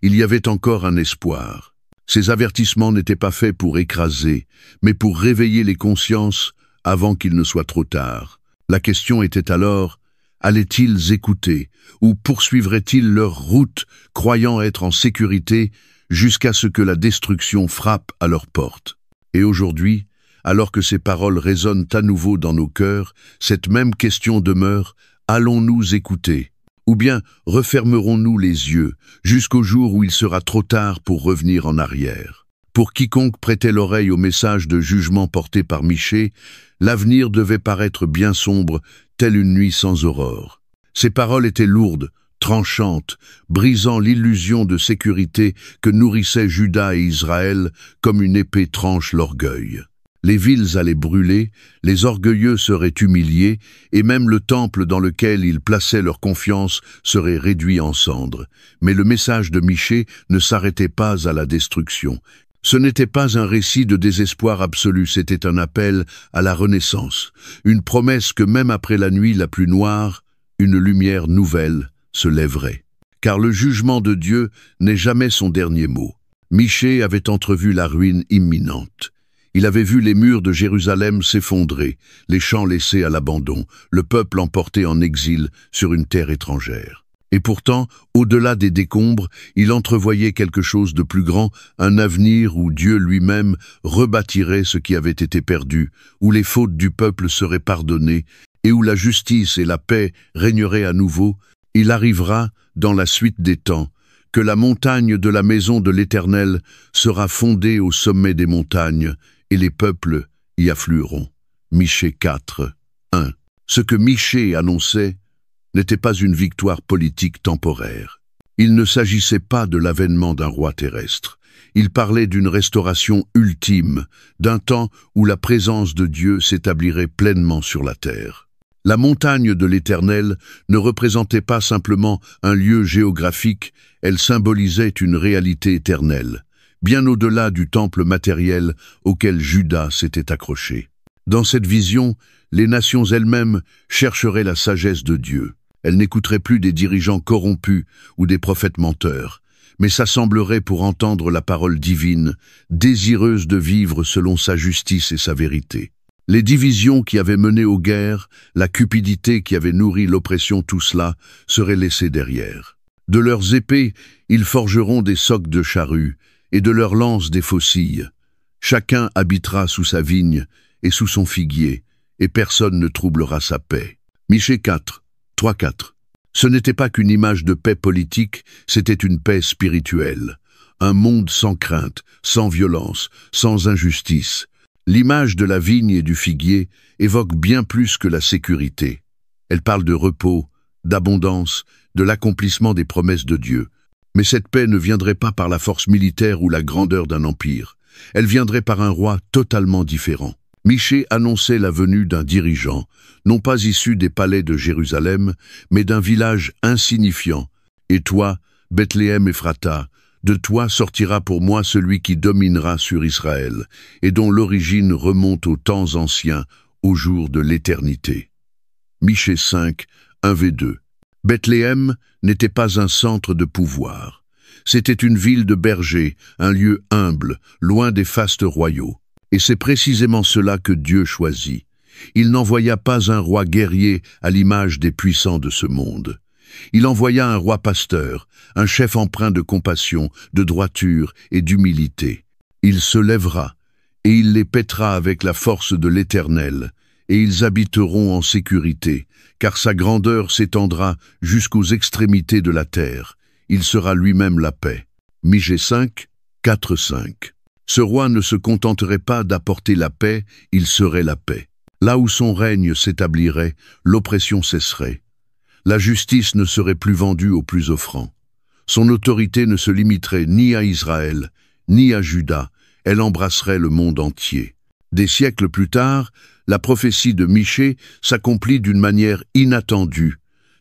Il y avait encore un espoir. Ces avertissements n'étaient pas faits pour écraser, mais pour réveiller les consciences avant qu'il ne soit trop tard. La question était alors, allaient-ils écouter ou poursuivraient-ils leur route, croyant être en sécurité, jusqu'à ce que la destruction frappe à leur porte? Et aujourd'hui, alors que ces paroles résonnent à nouveau dans nos cœurs, cette même question demeure: allons-nous écouter? Ou bien refermerons-nous les yeux jusqu'au jour où il sera trop tard pour revenir en arrière? Pour quiconque prêtait l'oreille au message de jugement porté par Michée, l'avenir devait paraître bien sombre, telle une nuit sans aurore. Ces paroles étaient lourdes, tranchantes, brisant l'illusion de sécurité que nourrissaient Juda et Israël comme une épée tranche l'orgueil. Les villes allaient brûler, les orgueilleux seraient humiliés, et même le temple dans lequel ils plaçaient leur confiance serait réduit en cendres. Mais le message de Michée ne s'arrêtait pas à la destruction. Ce n'était pas un récit de désespoir absolu, c'était un appel à la renaissance, une promesse que même après la nuit la plus noire, une lumière nouvelle se lèverait. Car le jugement de Dieu n'est jamais son dernier mot. Michée avait entrevu la ruine imminente. Il avait vu les murs de Jérusalem s'effondrer, les champs laissés à l'abandon, le peuple emporté en exil sur une terre étrangère. Et pourtant, au-delà des décombres, il entrevoyait quelque chose de plus grand, un avenir où Dieu lui-même rebâtirait ce qui avait été perdu, où les fautes du peuple seraient pardonnées, et où la justice et la paix régneraient à nouveau. Il arrivera, dans la suite des temps, que la montagne de la maison de l'Éternel sera fondée au sommet des montagnes, et les peuples y afflueront. Michée 4, 1. Ce que Michée annonçait n'était pas une victoire politique temporaire. Il ne s'agissait pas de l'avènement d'un roi terrestre. Il parlait d'une restauration ultime, d'un temps où la présence de Dieu s'établirait pleinement sur la terre. La montagne de l'Éternel ne représentait pas simplement un lieu géographique, elle symbolisait une réalité éternelle, bien au-delà du temple matériel auquel Juda s'était accroché. Dans cette vision, les nations elles-mêmes chercheraient la sagesse de Dieu. Elles n'écouteraient plus des dirigeants corrompus ou des prophètes menteurs, mais s'assembleraient pour entendre la parole divine, désireuses de vivre selon sa justice et sa vérité. Les divisions qui avaient mené aux guerres, la cupidité qui avait nourri l'oppression, tout cela serait laissé derrière. De leurs épées, ils forgeront des socs de charrues, et de leurs lances des faucilles. Chacun habitera sous sa vigne et sous son figuier, et personne ne troublera sa paix. Michée 4, 3-4. Ce n'était pas qu'une image de paix politique, c'était une paix spirituelle. Un monde sans crainte, sans violence, sans injustice. L'image de la vigne et du figuier évoque bien plus que la sécurité. Elle parle de repos, d'abondance, de l'accomplissement des promesses de Dieu. Mais cette paix ne viendrait pas par la force militaire ou la grandeur d'un empire. Elle viendrait par un roi totalement différent. Michée annonçait la venue d'un dirigeant, non pas issu des palais de Jérusalem, mais d'un village insignifiant. Et toi, Bethléem Ephrata, de toi sortira pour moi celui qui dominera sur Israël, et dont l'origine remonte aux temps anciens, au jour de l'éternité. Michée 5, 1v2. Bethléem n'était pas un centre de pouvoir. C'était une ville de bergers, un lieu humble, loin des fastes royaux. Et c'est précisément cela que Dieu choisit. Il n'envoya pas un roi guerrier à l'image des puissants de ce monde. Il envoya un roi pasteur, un chef empreint de compassion, de droiture et d'humilité. Il se lèvera, et il les paîtra avec la force de l'Éternel, et ils habiteront en sécurité, car sa grandeur s'étendra jusqu'aux extrémités de la terre. Il sera lui-même la paix. Michée 5, 4-5. Ce roi ne se contenterait pas d'apporter la paix, il serait la paix. Là où son règne s'établirait, l'oppression cesserait. La justice ne serait plus vendue aux plus offrants. Son autorité ne se limiterait ni à Israël, ni à Juda, elle embrasserait le monde entier. Des siècles plus tard, la prophétie de Michée s'accomplit d'une manière inattendue.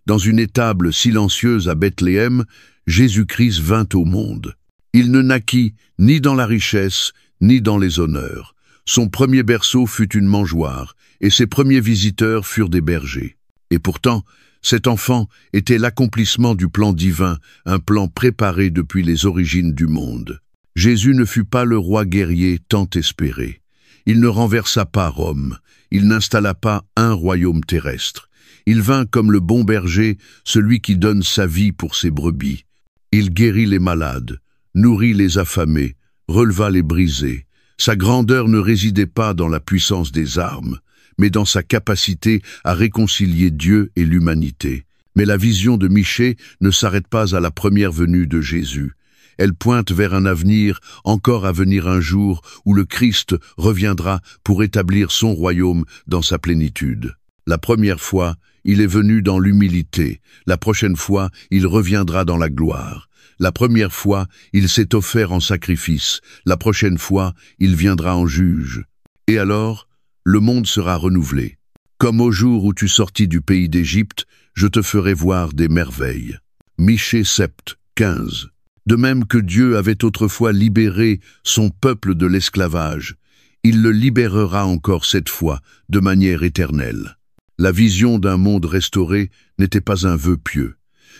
Dans une étable silencieuse à Bethléem, Jésus-Christ vint au monde. Il ne naquit ni dans la richesse, ni dans les honneurs. Son premier berceau fut une mangeoire, et ses premiers visiteurs furent des bergers. Et pourtant, cet enfant était l'accomplissement du plan divin, un plan préparé depuis les origines du monde. Jésus ne fut pas le roi guerrier tant espéré. Il ne renversa pas Rome, il n'installa pas un royaume terrestre. Il vint comme le bon berger, celui qui donne sa vie pour ses brebis. Il guérit les malades, nourrit les affamés, releva les brisés, Sa grandeur ne résidait pas dans la puissance des armes, mais dans sa capacité à réconcilier Dieu et l'humanité. Mais la vision de Michée ne s'arrête pas à la première venue de Jésus. Elle pointe vers un avenir encore à venir, un jour où le Christ reviendra pour établir son royaume dans sa plénitude. La première fois, il est venu dans l'humilité. La prochaine fois, il reviendra dans la gloire. La première fois, il s'est offert en sacrifice. La prochaine fois, il viendra en juge. Et alors, le monde sera renouvelé. Comme au jour où tu sortis du pays d'Égypte, je te ferai voir des merveilles. Michée sept, 15. De même que Dieu avait autrefois libéré son peuple de l'esclavage, il le libérera encore cette fois, de manière éternelle. La vision d'un monde restauré n'était pas un vœu pieux.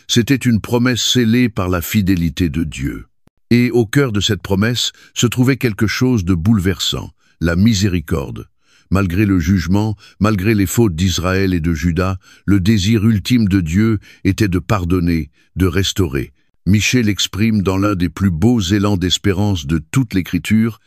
C'était une promesse scellée par la fidélité de Dieu. Et au cœur de cette promesse se trouvait quelque chose de bouleversant, la miséricorde. Malgré le jugement, malgré les fautes d'Israël et de Juda, le désir ultime de Dieu était de pardonner, de restaurer. Michée l'exprime dans l'un des plus beaux élans d'espérance de toute l'Écriture.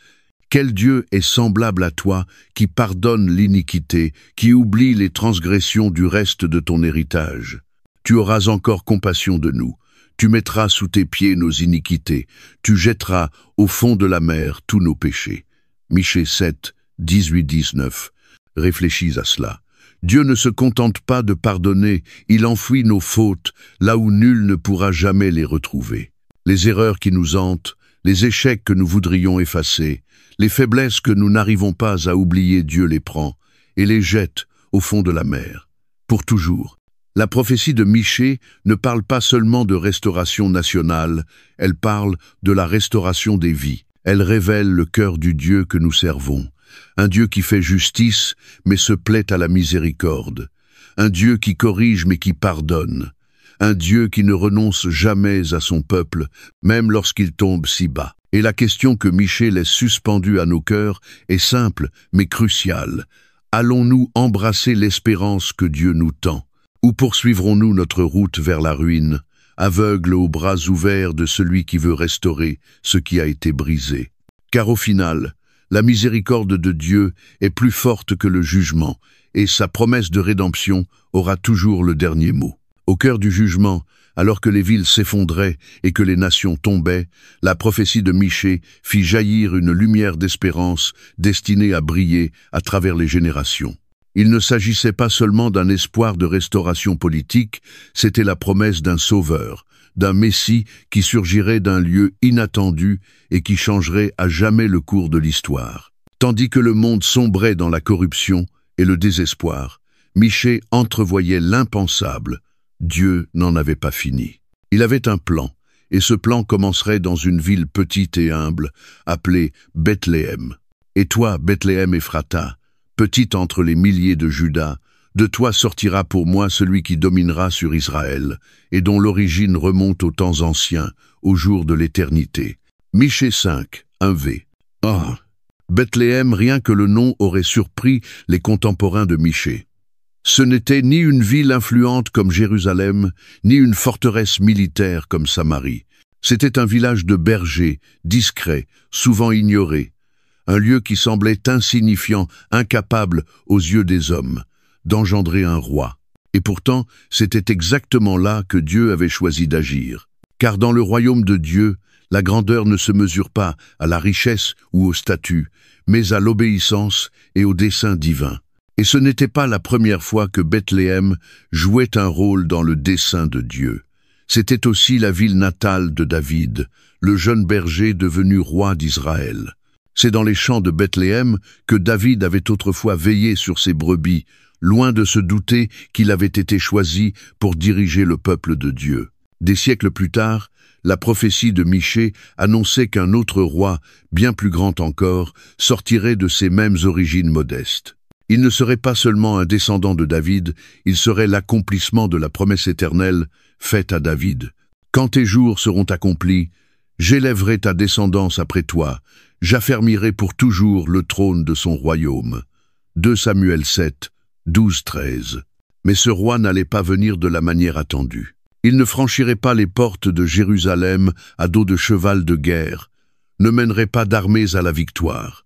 Quel Dieu est semblable à toi, qui pardonne l'iniquité, qui oublie les transgressions du reste de ton héritage. Tu auras encore compassion de nous. Tu mettras sous tes pieds nos iniquités. Tu jetteras au fond de la mer tous nos péchés. Michée 7, 18-19. Réfléchis à cela. Dieu ne se contente pas de pardonner, il enfouit nos fautes, là où nul ne pourra jamais les retrouver. Les erreurs qui nous hantent, les échecs que nous voudrions effacer, les faiblesses que nous n'arrivons pas à oublier, Dieu les prend et les jette au fond de la mer, pour toujours. La prophétie de Michée ne parle pas seulement de restauration nationale, elle parle de la restauration des vies. Elle révèle le cœur du Dieu que nous servons. Un Dieu qui fait justice, mais se plaît à la miséricorde. Un Dieu qui corrige, mais qui pardonne. Un Dieu qui ne renonce jamais à son peuple, même lorsqu'il tombe si bas. Et la question que Michée laisse suspendue à nos cœurs est simple, mais cruciale. Allons-nous embrasser l'espérance que Dieu nous tend? Ou poursuivrons-nous notre route vers la ruine, aveugles aux bras ouverts de celui qui veut restaurer ce qui a été brisé? Car au final, la miséricorde de Dieu est plus forte que le jugement, et sa promesse de rédemption aura toujours le dernier mot. Au cœur du jugement, alors que les villes s'effondraient et que les nations tombaient, la prophétie de Michée fit jaillir une lumière d'espérance destinée à briller à travers les générations. Il ne s'agissait pas seulement d'un espoir de restauration politique, c'était la promesse d'un sauveur, d'un Messie qui surgirait d'un lieu inattendu et qui changerait à jamais le cours de l'histoire. Tandis que le monde sombrait dans la corruption et le désespoir, Michée entrevoyait l'impensable. Dieu n'en avait pas fini. Il avait un plan, et ce plan commencerait dans une ville petite et humble, appelée Bethléem. Et toi, Bethléem Ephrata, petite entre les milliers de Juda, de toi sortira pour moi celui qui dominera sur Israël, et dont l'origine remonte aux temps anciens, au jour de l'éternité. Michée 5, 1v. Ah! Bethléem, rien que le nom aurait surpris les contemporains de Michée. Ce n'était ni une ville influente comme Jérusalem, ni une forteresse militaire comme Samarie. C'était un village de bergers, discret, souvent ignoré. Un lieu qui semblait insignifiant, incapable aux yeux des hommes, d'engendrer un roi. Et pourtant, c'était exactement là que Dieu avait choisi d'agir. Car dans le royaume de Dieu, la grandeur ne se mesure pas à la richesse ou au statut, mais à l'obéissance et au dessein divin. Et ce n'était pas la première fois que Bethléem jouait un rôle dans le dessein de Dieu. C'était aussi la ville natale de David, le jeune berger devenu roi d'Israël. C'est dans les champs de Bethléem que David avait autrefois veillé sur ses brebis, loin de se douter qu'il avait été choisi pour diriger le peuple de Dieu. Des siècles plus tard, la prophétie de Michée annonçait qu'un autre roi, bien plus grand encore, sortirait de ces mêmes origines modestes. Il ne serait pas seulement un descendant de David, il serait l'accomplissement de la promesse éternelle faite à David. Quand tes jours seront accomplis, j'élèverai ta descendance après toi, j'affermirai pour toujours le trône de son royaume. 2 Samuel 7, 12-13. Mais ce roi n'allait pas venir de la manière attendue. Il ne franchirait pas les portes de Jérusalem à dos de cheval de guerre, ne mènerait pas d'armées à la victoire.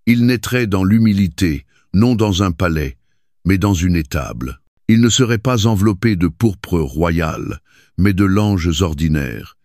Il naîtrait dans l'humilité, non dans un palais, mais dans une étable. Il ne serait pas enveloppé de pourpre royale, mais de langes ordinaires.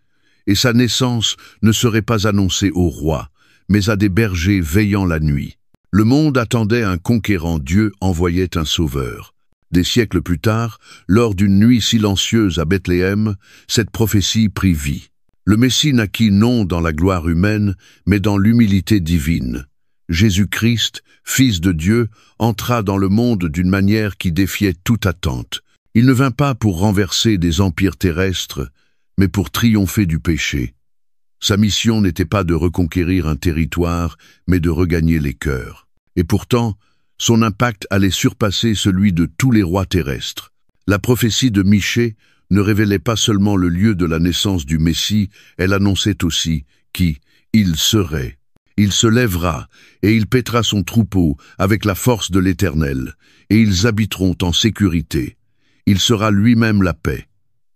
Et sa naissance ne serait pas annoncée au roi, mais à des bergers veillant la nuit. Le monde attendait un conquérant, Dieu envoyait un sauveur. Des siècles plus tard, lors d'une nuit silencieuse à Bethléem, cette prophétie prit vie. Le Messie naquit non dans la gloire humaine, mais dans l'humilité divine. Jésus-Christ, Fils de Dieu, entra dans le monde d'une manière qui défiait toute attente. Il ne vint pas pour renverser des empires terrestres, mais pour triompher du péché. Sa mission n'était pas de reconquérir un territoire, mais de regagner les cœurs. Et pourtant, son impact allait surpasser celui de tous les rois terrestres. La prophétie de Michée ne révélait pas seulement le lieu de la naissance du Messie, elle annonçait aussi qui il serait. Il se lèvera, et il paîtra son troupeau avec la force de l'Éternel, et ils habiteront en sécurité. Il sera lui-même la paix.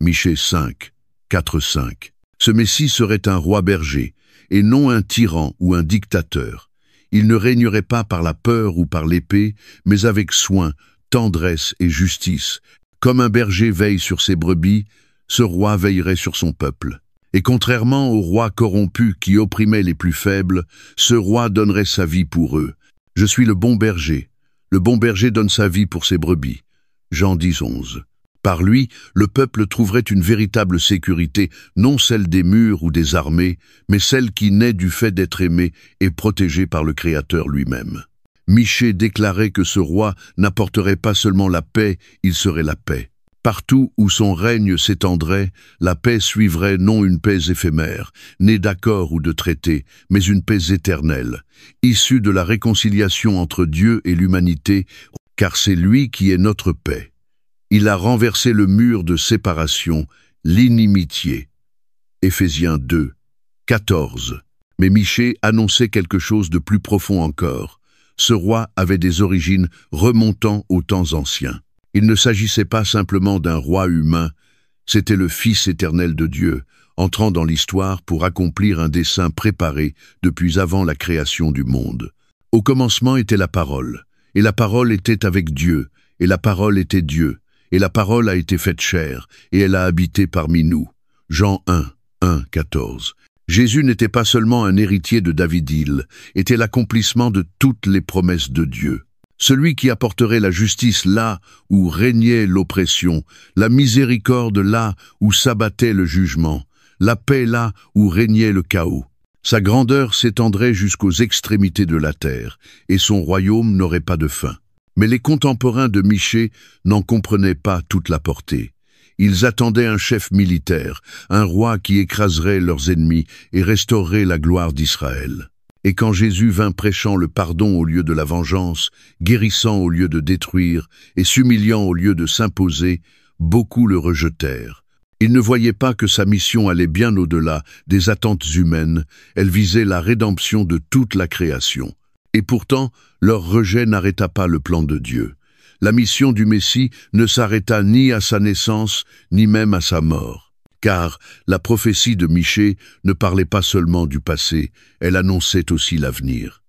Michée 5, 4-5. Ce Messie serait un roi berger, et non un tyran ou un dictateur. Il ne régnerait pas par la peur ou par l'épée, mais avec soin, tendresse et justice. Comme un berger veille sur ses brebis, ce roi veillerait sur son peuple. Et contrairement au roi corrompu qui opprimait les plus faibles, ce roi donnerait sa vie pour eux. Je suis le bon berger. Le bon berger donne sa vie pour ses brebis. Jean 10, 11. Par lui, le peuple trouverait une véritable sécurité, non celle des murs ou des armées, mais celle qui naît du fait d'être aimé et protégé par le Créateur lui-même. Michée déclarait que ce roi n'apporterait pas seulement la paix, il serait la paix. Partout où son règne s'étendrait, la paix suivrait non une paix éphémère, née d'accords ou de traités, mais une paix éternelle, issue de la réconciliation entre Dieu et l'humanité, car c'est lui qui est notre paix. Il a renversé le mur de séparation, l'inimitié. Éphésiens 2, 14. Mais Michée annonçait quelque chose de plus profond encore. Ce roi avait des origines remontant aux temps anciens. Il ne s'agissait pas simplement d'un roi humain, c'était le Fils éternel de Dieu, entrant dans l'histoire pour accomplir un dessein préparé depuis avant la création du monde. Au commencement était la parole, et la parole était avec Dieu, et la parole était Dieu, et la parole a été faite chair, et elle a habité parmi nous. Jean 1, 1, 14. Jésus n'était pas seulement un héritier de David, il était l'accomplissement de toutes les promesses de Dieu. Celui qui apporterait la justice là où régnait l'oppression, la miséricorde là où s'abattait le jugement, la paix là où régnait le chaos. Sa grandeur s'étendrait jusqu'aux extrémités de la terre, et son royaume n'aurait pas de fin. Mais les contemporains de Michée n'en comprenaient pas toute la portée. Ils attendaient un chef militaire, un roi qui écraserait leurs ennemis et restaurerait la gloire d'Israël. Et quand Jésus vint prêchant le pardon au lieu de la vengeance, guérissant au lieu de détruire et s'humiliant au lieu de s'imposer, beaucoup le rejetèrent. Ils ne voyaient pas que sa mission allait bien au-delà des attentes humaines, elle visait la rédemption de toute la création. Et pourtant, leur rejet n'arrêta pas le plan de Dieu. La mission du Messie ne s'arrêta ni à sa naissance, ni même à sa mort. Car la prophétie de Michée ne parlait pas seulement du passé, elle annonçait aussi l'avenir.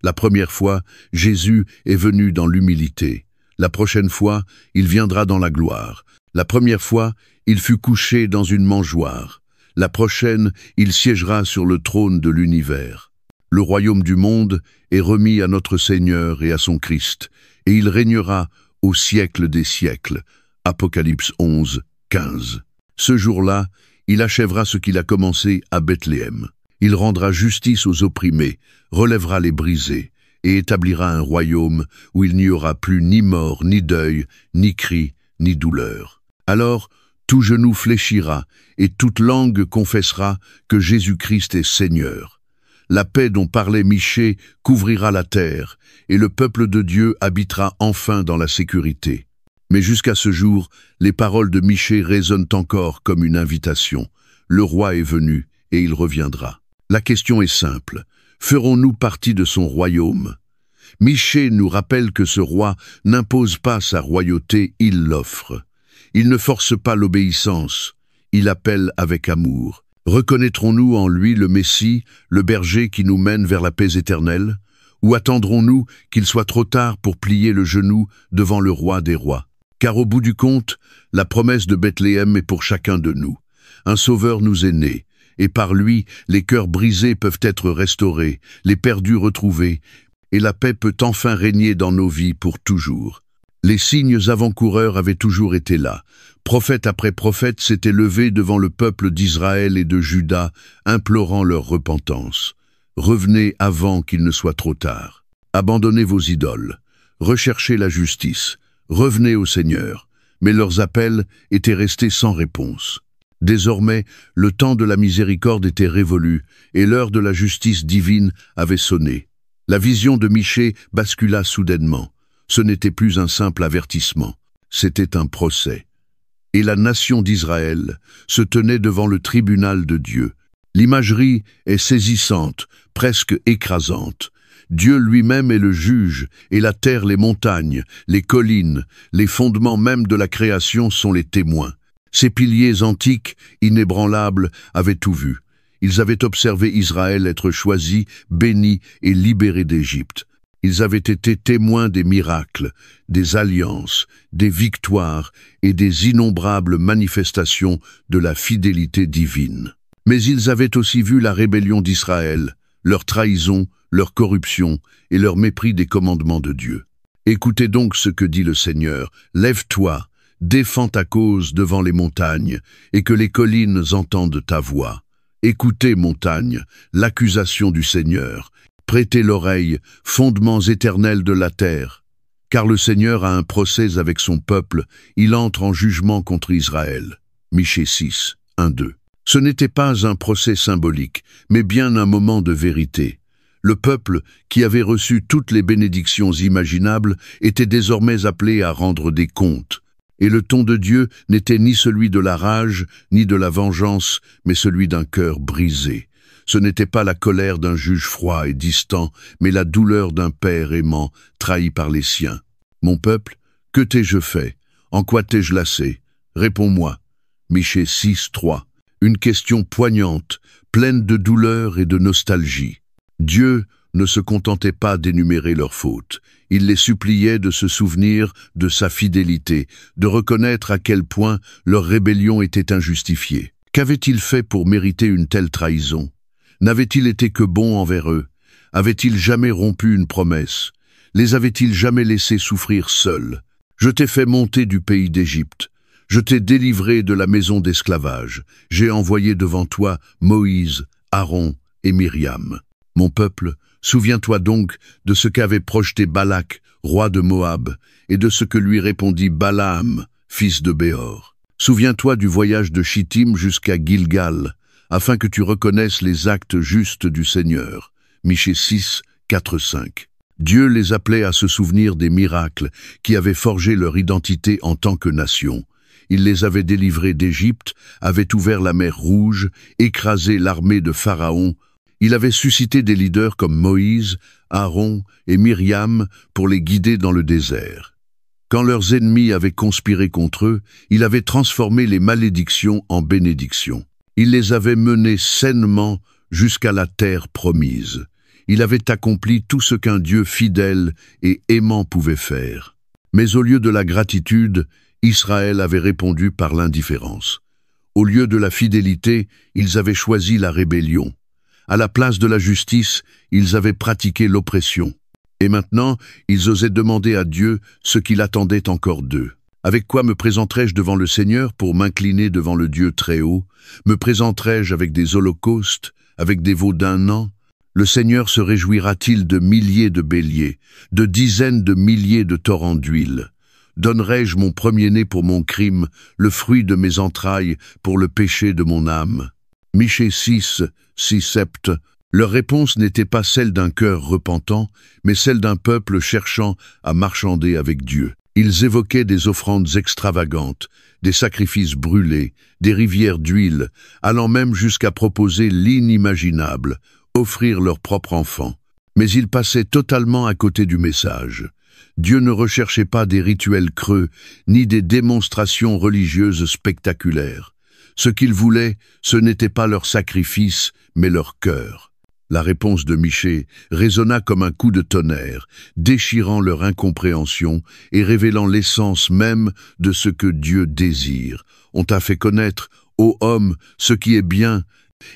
La première fois, Jésus est venu dans l'humilité. La prochaine fois, il viendra dans la gloire. La première fois, il fut couché dans une mangeoire. La prochaine, il siégera sur le trône de l'univers. Le royaume du monde est remis à notre Seigneur et à son Christ, et il régnera au siècle des siècles. Apocalypse 11, 15. Ce jour-là, il achèvera ce qu'il a commencé à Bethléem. Il rendra justice aux opprimés, relèvera les brisés, et établira un royaume où il n'y aura plus ni mort, ni deuil, ni cri, ni douleur. Alors, tout genou fléchira, et toute langue confessera que Jésus-Christ est Seigneur. La paix dont parlait Michée couvrira la terre, et le peuple de Dieu habitera enfin dans la sécurité. Mais jusqu'à ce jour, les paroles de Michée résonnent encore comme une invitation. Le roi est venu, et il reviendra. La question est simple. Ferons-nous partie de son royaume? Michée nous rappelle que ce roi n'impose pas sa royauté, il l'offre. Il ne force pas l'obéissance, il appelle avec amour. Reconnaîtrons-nous en lui le Messie, le berger qui nous mène vers la paix éternelle? Ou attendrons-nous qu'il soit trop tard pour plier le genou devant le roi des rois? Car au bout du compte, la promesse de Bethléem est pour chacun de nous. Un sauveur nous est né, et par lui, les cœurs brisés peuvent être restaurés, les perdus retrouvés, et la paix peut enfin régner dans nos vies pour toujours. Les signes avant-coureurs avaient toujours été là. Prophète après prophète s'était levé devant le peuple d'Israël et de Juda, implorant leur repentance. Revenez avant qu'il ne soit trop tard. Abandonnez vos idoles. Recherchez la justice. Revenez au Seigneur. Mais leurs appels étaient restés sans réponse. Désormais, le temps de la miséricorde était révolu, et l'heure de la justice divine avait sonné. La vision de Michée bascula soudainement. Ce n'était plus un simple avertissement, c'était un procès. Et la nation d'Israël se tenait devant le tribunal de Dieu. L'imagerie est saisissante, presque écrasante. Dieu lui-même est le juge, et la terre, les montagnes, les collines, les fondements même de la création sont les témoins. Ces piliers antiques, inébranlables, avaient tout vu. Ils avaient observé Israël être choisi, béni et libéré d'Égypte. Ils avaient été témoins des miracles, des alliances, des victoires et des innombrables manifestations de la fidélité divine. Mais ils avaient aussi vu la rébellion d'Israël, leur trahison, leur corruption et leur mépris des commandements de Dieu. Écoutez donc ce que dit le Seigneur. Lève-toi, défends ta cause devant les montagnes, et que les collines entendent ta voix. Écoutez, montagnes, l'accusation du Seigneur. Prêtez l'oreille, fondements éternels de la terre. Car le Seigneur a un procès avec son peuple, il entre en jugement contre Israël. Michée 6, 1-2. Ce n'était pas un procès symbolique, mais bien un moment de vérité. Le peuple, qui avait reçu toutes les bénédictions imaginables, était désormais appelé à rendre des comptes. Et le ton de Dieu n'était ni celui de la rage, ni de la vengeance, mais celui d'un cœur brisé. Ce n'était pas la colère d'un juge froid et distant, mais la douleur d'un père aimant, trahi par les siens. Mon peuple, que t'ai-je fait? En quoi t'ai-je lassé? Réponds-moi. Michée 6, 3. Une question poignante, pleine de douleur et de nostalgie. Dieu ne se contentait pas d'énumérer leurs fautes. Il les suppliait de se souvenir de sa fidélité, de reconnaître à quel point leur rébellion était injustifiée. Qu'avaient-ils fait pour mériter une telle trahison? N'avaient-ils été que bons envers eux? Avaient-ils jamais rompu une promesse? Les avaient-ils jamais laissés souffrir seuls? Je t'ai fait monter du pays d'Égypte. Je t'ai délivré de la maison d'esclavage. J'ai envoyé devant toi Moïse, Aaron et Myriam. Mon peuple, souviens-toi donc de ce qu'avait projeté Balak, roi de Moab, et de ce que lui répondit Balaam, fils de Béor. Souviens-toi du voyage de Chittim jusqu'à Gilgal, afin que tu reconnaisses les actes justes du Seigneur. Michée 6, 4, 5. Dieu les appelait à se souvenir des miracles qui avaient forgé leur identité en tant que nation. Il les avait délivrés d'Égypte, avait ouvert la mer Rouge, écrasé l'armée de Pharaon. Il avait suscité des leaders comme Moïse, Aaron et Myriam pour les guider dans le désert. Quand leurs ennemis avaient conspiré contre eux, il avait transformé les malédictions en bénédictions. Il les avait menés sainement jusqu'à la terre promise. Il avait accompli tout ce qu'un Dieu fidèle et aimant pouvait faire. Mais au lieu de la gratitude, Israël avait répondu par l'indifférence. Au lieu de la fidélité, ils avaient choisi la rébellion. À la place de la justice, ils avaient pratiqué l'oppression. Et maintenant, ils osaient demander à Dieu ce qu'il attendait encore d'eux. Avec quoi me présenterai-je devant le Seigneur pour m'incliner devant le Dieu très haut? Me présenterai-je avec des holocaustes, avec des veaux d'un an? Le Seigneur se réjouira-t-il de milliers de béliers, de dizaines de milliers de torrents d'huile? Donnerai-je mon premier-né pour mon crime, le fruit de mes entrailles pour le péché de mon âme? Michée 6, 6, 7. Leur réponse n'était pas celle d'un cœur repentant, mais celle d'un peuple cherchant à marchander avec Dieu. Ils évoquaient des offrandes extravagantes, des sacrifices brûlés, des rivières d'huile, allant même jusqu'à proposer l'inimaginable, offrir leur propre enfant. Mais ils passaient totalement à côté du message. Dieu ne recherchait pas des rituels creux, ni des démonstrations religieuses spectaculaires. Ce qu'il voulait, ce n'était pas leur sacrifice, mais leur cœur. La réponse de Michée résonna comme un coup de tonnerre, déchirant leur incompréhension et révélant l'essence même de ce que Dieu désire. On t'a fait connaître, ô homme, ce qui est bien,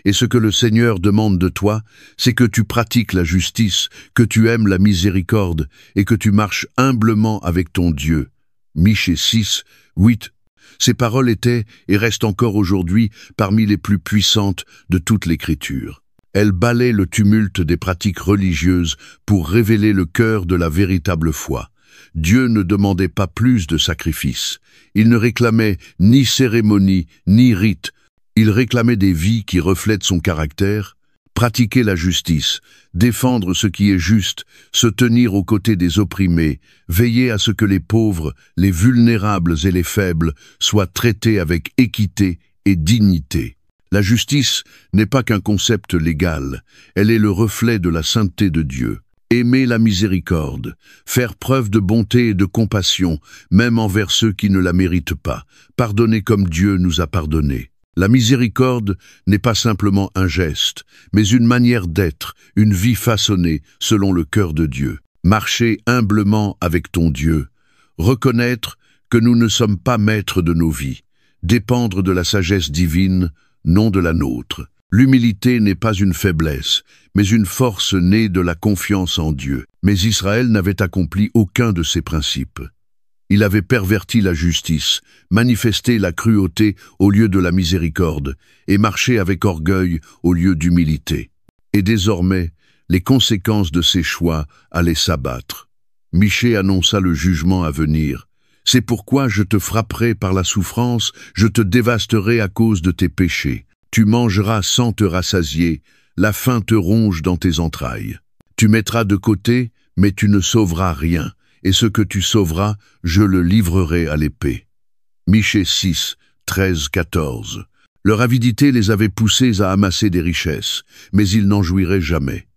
et ce que le Seigneur demande de toi, c'est que tu pratiques la justice, que tu aimes la miséricorde, et que tu marches humblement avec ton Dieu. Michée 6, 8. Ces paroles étaient, et restent encore aujourd'hui, parmi les plus puissantes de toute l'Écriture. Elles balaient le tumulte des pratiques religieuses pour révéler le cœur de la véritable foi. Dieu ne demandait pas plus de sacrifices. Il ne réclamait ni cérémonie, ni rite. Il réclamait des vies qui reflètent son caractère, pratiquer la justice, défendre ce qui est juste, se tenir aux côtés des opprimés, veiller à ce que les pauvres, les vulnérables et les faibles soient traités avec équité et dignité. La justice n'est pas qu'un concept légal, elle est le reflet de la sainteté de Dieu. Aimer la miséricorde, faire preuve de bonté et de compassion, même envers ceux qui ne la méritent pas, pardonner comme Dieu nous a pardonné. La miséricorde n'est pas simplement un geste, mais une manière d'être, une vie façonnée selon le cœur de Dieu. Marcher humblement avec ton Dieu, reconnaître que nous ne sommes pas maîtres de nos vies, dépendre de la sagesse divine, non de la nôtre. L'humilité n'est pas une faiblesse, mais une force née de la confiance en Dieu. Mais Israël n'avait accompli aucun de ces principes. Il avait perverti la justice, manifesté la cruauté au lieu de la miséricorde, et marché avec orgueil au lieu d'humilité. Et désormais, les conséquences de ces choix allaient s'abattre. Michée annonça le jugement à venir. « C'est pourquoi je te frapperai par la souffrance, je te dévasterai à cause de tes péchés. Tu mangeras sans te rassasier, la faim te ronge dans tes entrailles. Tu mettras de côté, mais tu ne sauveras rien. Et ce que tu sauveras, je le livrerai à l'épée. » Michée 6, 13, 14. Leur avidité les avait poussés à amasser des richesses, mais ils n'en jouiraient jamais.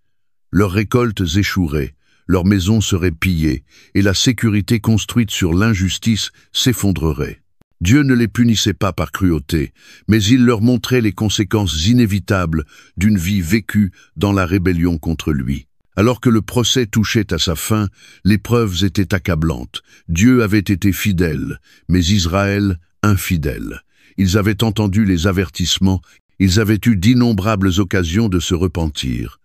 Leurs récoltes échoueraient, leurs maisons seraient pillées, et la sécurité construite sur l'injustice s'effondrerait. Dieu ne les punissait pas par cruauté, mais il leur montrait les conséquences inévitables d'une vie vécue dans la rébellion contre lui. Alors que le procès touchait à sa fin, les preuves étaient accablantes. Dieu avait été fidèle, mais Israël infidèle. Ils avaient entendu les avertissements, ils avaient eu d'innombrables occasions de se repentir.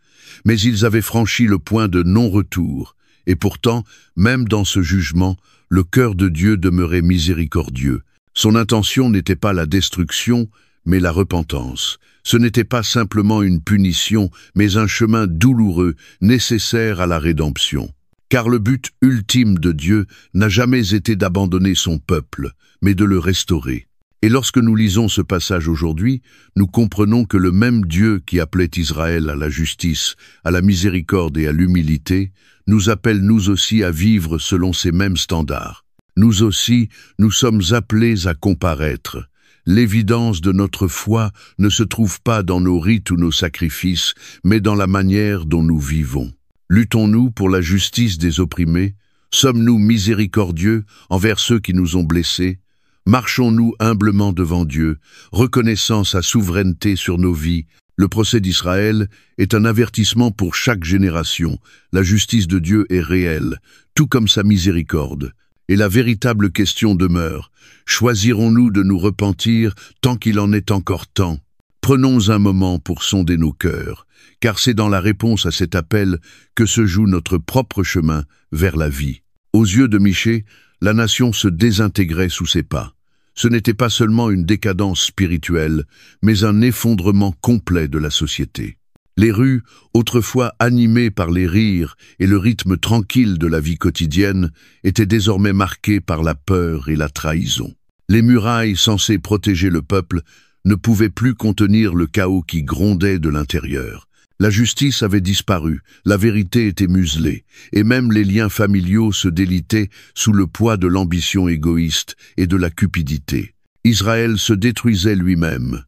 Mais ils avaient franchi le point de non-retour. Et pourtant, même dans ce jugement, le cœur de Dieu demeurait miséricordieux. Son intention n'était pas la destruction, mais la repentance. Ce n'était pas simplement une punition, mais un chemin douloureux, nécessaire à la rédemption. Car le but ultime de Dieu n'a jamais été d'abandonner son peuple, mais de le restaurer. Et lorsque nous lisons ce passage aujourd'hui, nous comprenons que le même Dieu qui appelait Israël à la justice, à la miséricorde et à l'humilité, nous appelle nous aussi à vivre selon ces mêmes standards. Nous aussi, nous sommes appelés à comparaître. L'évidence de notre foi ne se trouve pas dans nos rites ou nos sacrifices, mais dans la manière dont nous vivons. Luttons-nous pour la justice des opprimés? Sommes-nous miséricordieux envers ceux qui nous ont blessés? Marchons-nous humblement devant Dieu, reconnaissant sa souveraineté sur nos vies? Le procès d'Israël est un avertissement pour chaque génération. La justice de Dieu est réelle, tout comme sa miséricorde. Et la véritable question demeure, choisirons-nous de nous repentir tant qu'il en est encore temps? Prenons un moment pour sonder nos cœurs, car c'est dans la réponse à cet appel que se joue notre propre chemin vers la vie. Aux yeux de Michée, la nation se désintégrait sous ses pas. Ce n'était pas seulement une décadence spirituelle, mais un effondrement complet de la société. Les rues, autrefois animées par les rires et le rythme tranquille de la vie quotidienne, étaient désormais marquées par la peur et la trahison. Les murailles censées protéger le peuple ne pouvaient plus contenir le chaos qui grondait de l'intérieur. La justice avait disparu, la vérité était muselée, et même les liens familiaux se délitaient sous le poids de l'ambition égoïste et de la cupidité. Israël se détruisait lui-même,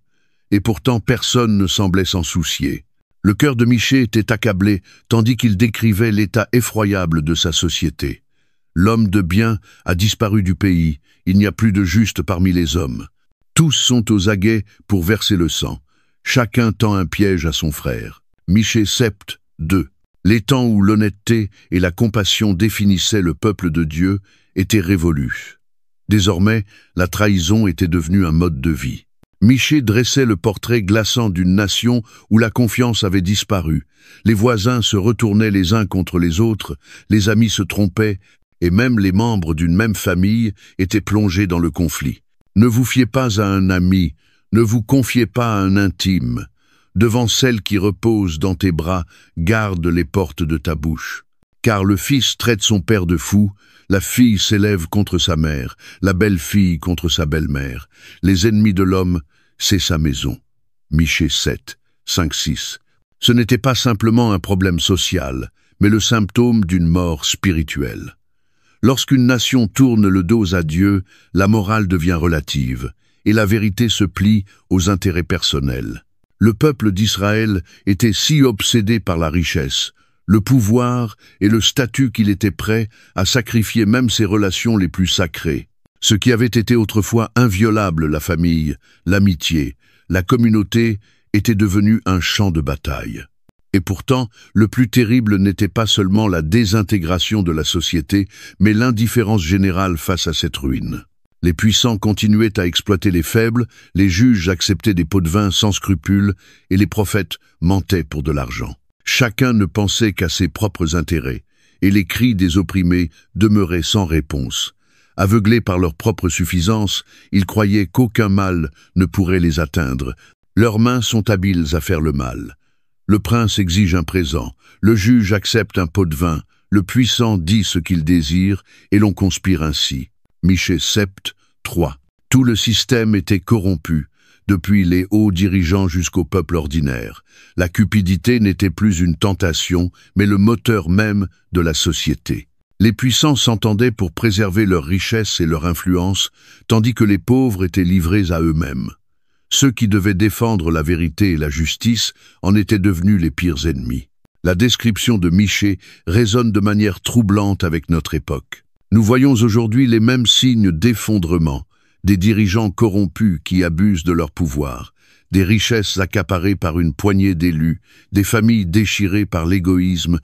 et pourtant personne ne semblait s'en soucier. Le cœur de Michée était accablé, tandis qu'il décrivait l'état effroyable de sa société. L'homme de bien a disparu du pays, il n'y a plus de juste parmi les hommes. Tous sont aux aguets pour verser le sang, chacun tend un piège à son frère. Michée sept, 2. Les temps où l'honnêteté et la compassion définissaient le peuple de Dieu étaient révolus. Désormais, la trahison était devenue un mode de vie. Michée dressait le portrait glaçant d'une nation où la confiance avait disparu. Les voisins se retournaient les uns contre les autres, les amis se trompaient, et même les membres d'une même famille étaient plongés dans le conflit. Ne vous fiez pas à un ami, ne vous confiez pas à un intime. Devant celle qui repose dans tes bras, garde les portes de ta bouche. Car le fils traite son père de fou, la fille s'élève contre sa mère, la belle-fille contre sa belle-mère. Les ennemis de l'homme, c'est sa maison. Michée 7, 5, 6. Ce n'était pas simplement un problème social, mais le symptôme d'une mort spirituelle. Lorsqu'une nation tourne le dos à Dieu, la morale devient relative, et la vérité se plie aux intérêts personnels. Le peuple d'Israël était si obsédé par la richesse, le pouvoir et le statut qu'il était prêt à sacrifier même ses relations les plus sacrées. Ce qui avait été autrefois inviolable, la famille, l'amitié, la communauté, était devenu un champ de bataille. Et pourtant, le plus terrible n'était pas seulement la désintégration de la société, mais l'indifférence générale face à cette ruine. Les puissants continuaient à exploiter les faibles, les juges acceptaient des pots de vin sans scrupules, et les prophètes mentaient pour de l'argent. Chacun ne pensait qu'à ses propres intérêts, et les cris des opprimés demeuraient sans réponse. Aveuglés par leur propre suffisance, ils croyaient qu'aucun mal ne pourrait les atteindre. Leurs mains sont habiles à faire le mal. Le prince exige un présent, le juge accepte un pot de vin, le puissant dit ce qu'il désire, et l'on conspire ainsi. Michée 7, 3. Tout le système était corrompu, depuis les hauts dirigeants jusqu'au peuple ordinaire. La cupidité n'était plus une tentation, mais le moteur même de la société. Les puissants s'entendaient pour préserver leur richesse et leur influence, tandis que les pauvres étaient livrés à eux-mêmes. Ceux qui devaient défendre la vérité et la justice en étaient devenus les pires ennemis. La description de Michée résonne de manière troublante avec notre époque. Nous voyons aujourd'hui les mêmes signes d'effondrement, des dirigeants corrompus qui abusent de leur pouvoir, des richesses accaparées par une poignée d'élus, des familles déchirées par l'égoïsme,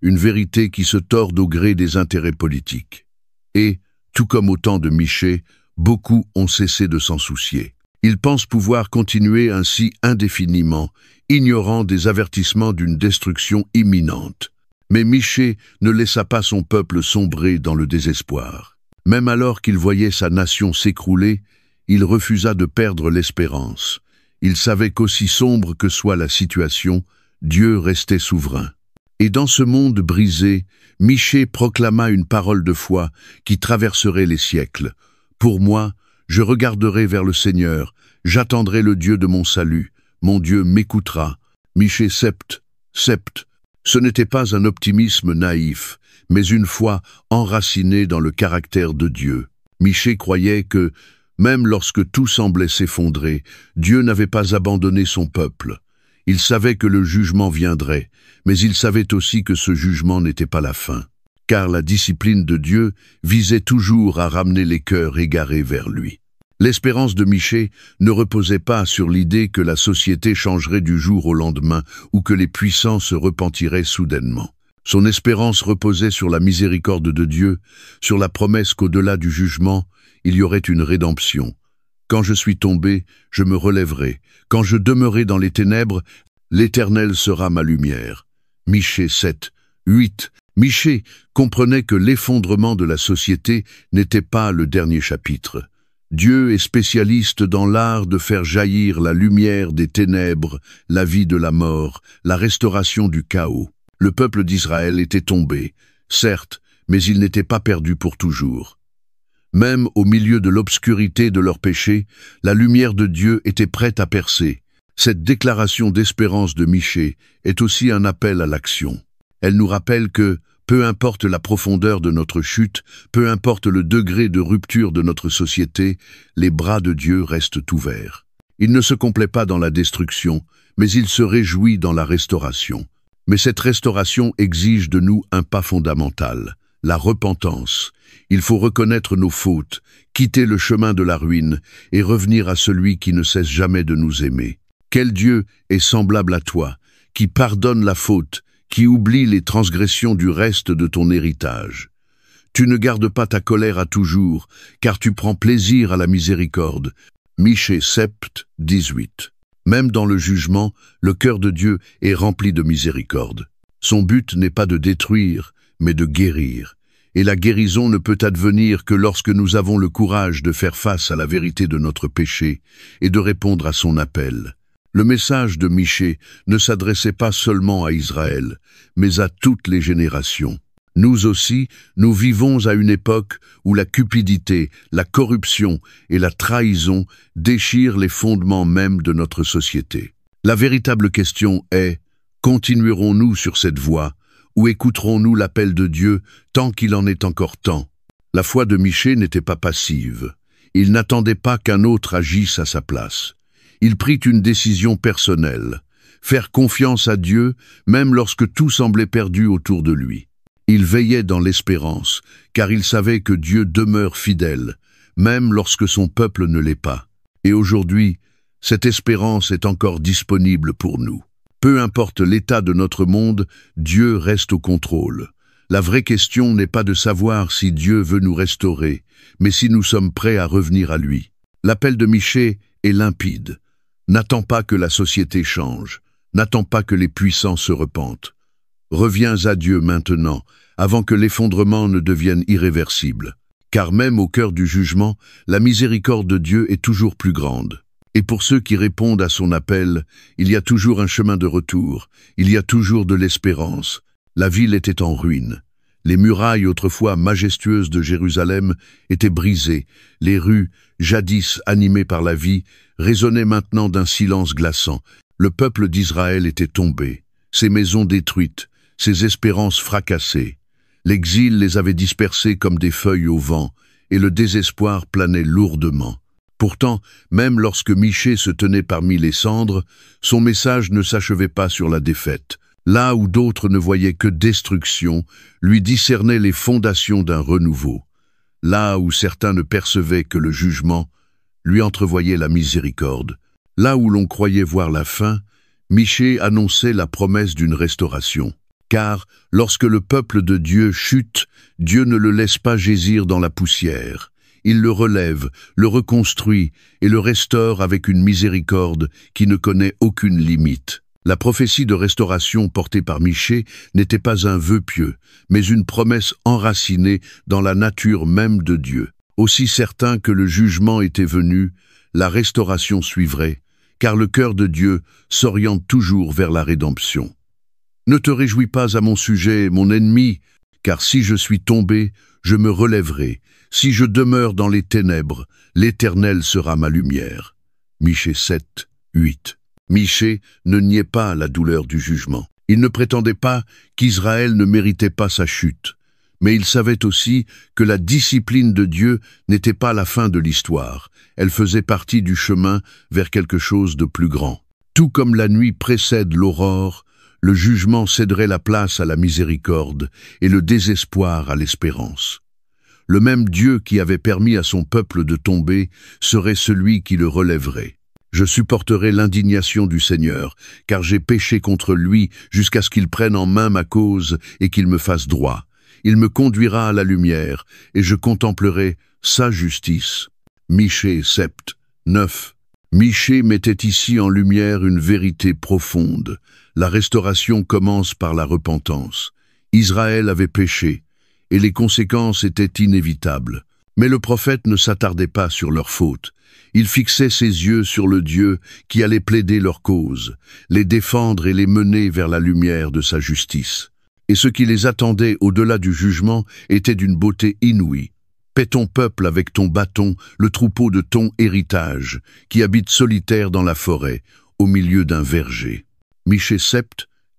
une vérité qui se tord au gré des intérêts politiques. Et, tout comme au temps de Michée, beaucoup ont cessé de s'en soucier. Ils pensent pouvoir continuer ainsi indéfiniment, ignorant des avertissements d'une destruction imminente. Mais Michée ne laissa pas son peuple sombrer dans le désespoir. Même alors qu'il voyait sa nation s'écrouler, il refusa de perdre l'espérance. Il savait qu'aussi sombre que soit la situation, Dieu restait souverain. Et dans ce monde brisé, Michée proclama une parole de foi qui traverserait les siècles. « Pour moi, je regarderai vers le Seigneur, j'attendrai le Dieu de mon salut, mon Dieu m'écoutera. » Michée 7, 7. Ce n'était pas un optimisme naïf, mais une foi enracinée dans le caractère de Dieu. Michée croyait que, même lorsque tout semblait s'effondrer, Dieu n'avait pas abandonné son peuple. Il savait que le jugement viendrait, mais il savait aussi que ce jugement n'était pas la fin. Car la discipline de Dieu visait toujours à ramener les cœurs égarés vers lui. L'espérance de Michée ne reposait pas sur l'idée que la société changerait du jour au lendemain ou que les puissants se repentiraient soudainement. Son espérance reposait sur la miséricorde de Dieu, sur la promesse qu'au-delà du jugement, il y aurait une rédemption. Quand je suis tombé, je me relèverai. Quand je demeurai dans les ténèbres, l'Éternel sera ma lumière. Michée 7, 8. Michée comprenait que l'effondrement de la société n'était pas le dernier chapitre. Dieu est spécialiste dans l'art de faire jaillir la lumière des ténèbres, la vie de la mort, la restauration du chaos. Le peuple d'Israël était tombé, certes, mais il n'était pas perdu pour toujours. Même au milieu de l'obscurité de leurs péchés, la lumière de Dieu était prête à percer. Cette déclaration d'espérance de Michée est aussi un appel à l'action. Elle nous rappelle que, peu importe la profondeur de notre chute, peu importe le degré de rupture de notre société, les bras de Dieu restent ouverts. Il ne se complaît pas dans la destruction, mais il se réjouit dans la restauration. Mais cette restauration exige de nous un pas fondamental, la repentance. Il faut reconnaître nos fautes, quitter le chemin de la ruine et revenir à celui qui ne cesse jamais de nous aimer. Quel Dieu est semblable à toi, qui pardonne la faute, qui oublie les transgressions du reste de ton héritage. Tu ne gardes pas ta colère à toujours, car tu prends plaisir à la miséricorde. Michée 7, 18. Même dans le jugement, le cœur de Dieu est rempli de miséricorde. Son but n'est pas de détruire, mais de guérir. Et la guérison ne peut advenir que lorsque nous avons le courage de faire face à la vérité de notre péché et de répondre à son appel. Le message de Michée ne s'adressait pas seulement à Israël, mais à toutes les générations. Nous aussi, nous vivons à une époque où la cupidité, la corruption et la trahison déchirent les fondements mêmes de notre société. La véritable question est, continuerons-nous sur cette voie ou écouterons-nous l'appel de Dieu tant qu'il en est encore temps? La foi de Michée n'était pas passive. Il n'attendait pas qu'un autre agisse à sa place. Il prit une décision personnelle, faire confiance à Dieu même lorsque tout semblait perdu autour de lui. Il veillait dans l'espérance, car il savait que Dieu demeure fidèle, même lorsque son peuple ne l'est pas. Et aujourd'hui, cette espérance est encore disponible pour nous. Peu importe l'état de notre monde, Dieu reste au contrôle. La vraie question n'est pas de savoir si Dieu veut nous restaurer, mais si nous sommes prêts à revenir à lui. L'appel de Michée est limpide. N'attends pas que la société change. N'attends pas que les puissants se repentent. Reviens à Dieu maintenant, avant que l'effondrement ne devienne irréversible. Car même au cœur du jugement, la miséricorde de Dieu est toujours plus grande. Et pour ceux qui répondent à son appel, il y a toujours un chemin de retour, il y a toujours de l'espérance. La ville était en ruine. Les murailles autrefois majestueuses de Jérusalem étaient brisées. Les rues, jadis animées par la vie, résonnaient maintenant d'un silence glaçant. Le peuple d'Israël était tombé, ses maisons détruites, ses espérances fracassées. L'exil les avait dispersés comme des feuilles au vent, et le désespoir planait lourdement. Pourtant, même lorsque Michée se tenait parmi les cendres, son message ne s'achevait pas sur la défaite. Là où d'autres ne voyaient que destruction, lui discernaient les fondations d'un renouveau. Là où certains ne percevaient que le jugement, lui entrevoyait la miséricorde. Là où l'on croyait voir la fin, Michée annonçait la promesse d'une restauration. Car, lorsque le peuple de Dieu chute, Dieu ne le laisse pas gésir dans la poussière. Il le relève, le reconstruit et le restaure avec une miséricorde qui ne connaît aucune limite. La prophétie de restauration portée par Michée n'était pas un vœu pieux, mais une promesse enracinée dans la nature même de Dieu. Aussi certain que le jugement était venu, la restauration suivrait, car le cœur de Dieu s'oriente toujours vers la rédemption. Ne te réjouis pas à mon sujet, mon ennemi, car si je suis tombé, je me relèverai. Si je demeure dans les ténèbres, l'Éternel sera ma lumière. Michée 7, 8. Michée ne niait pas la douleur du jugement. Il ne prétendait pas qu'Israël ne méritait pas sa chute. Mais il savait aussi que la discipline de Dieu n'était pas la fin de l'histoire. Elle faisait partie du chemin vers quelque chose de plus grand. Tout comme la nuit précède l'aurore, le jugement céderait la place à la miséricorde et le désespoir à l'espérance. Le même Dieu qui avait permis à son peuple de tomber serait celui qui le relèverait. Je supporterai l'indignation du Seigneur, car j'ai péché contre lui jusqu'à ce qu'il prenne en main ma cause et qu'il me fasse droit. Il me conduira à la lumière, et je contemplerai sa justice. Michée 7, 9. Michée mettait ici en lumière une vérité profonde. La restauration commence par la repentance. Israël avait péché, et les conséquences étaient inévitables. Mais le prophète ne s'attardait pas sur leurs fautes. Il fixait ses yeux sur le Dieu qui allait plaider leur cause, les défendre et les mener vers la lumière de sa justice. Et ce qui les attendait au-delà du jugement était d'une beauté inouïe. Paie ton peuple avec ton bâton, le troupeau de ton héritage, qui habite solitaire dans la forêt, au milieu d'un verger. Michée 7,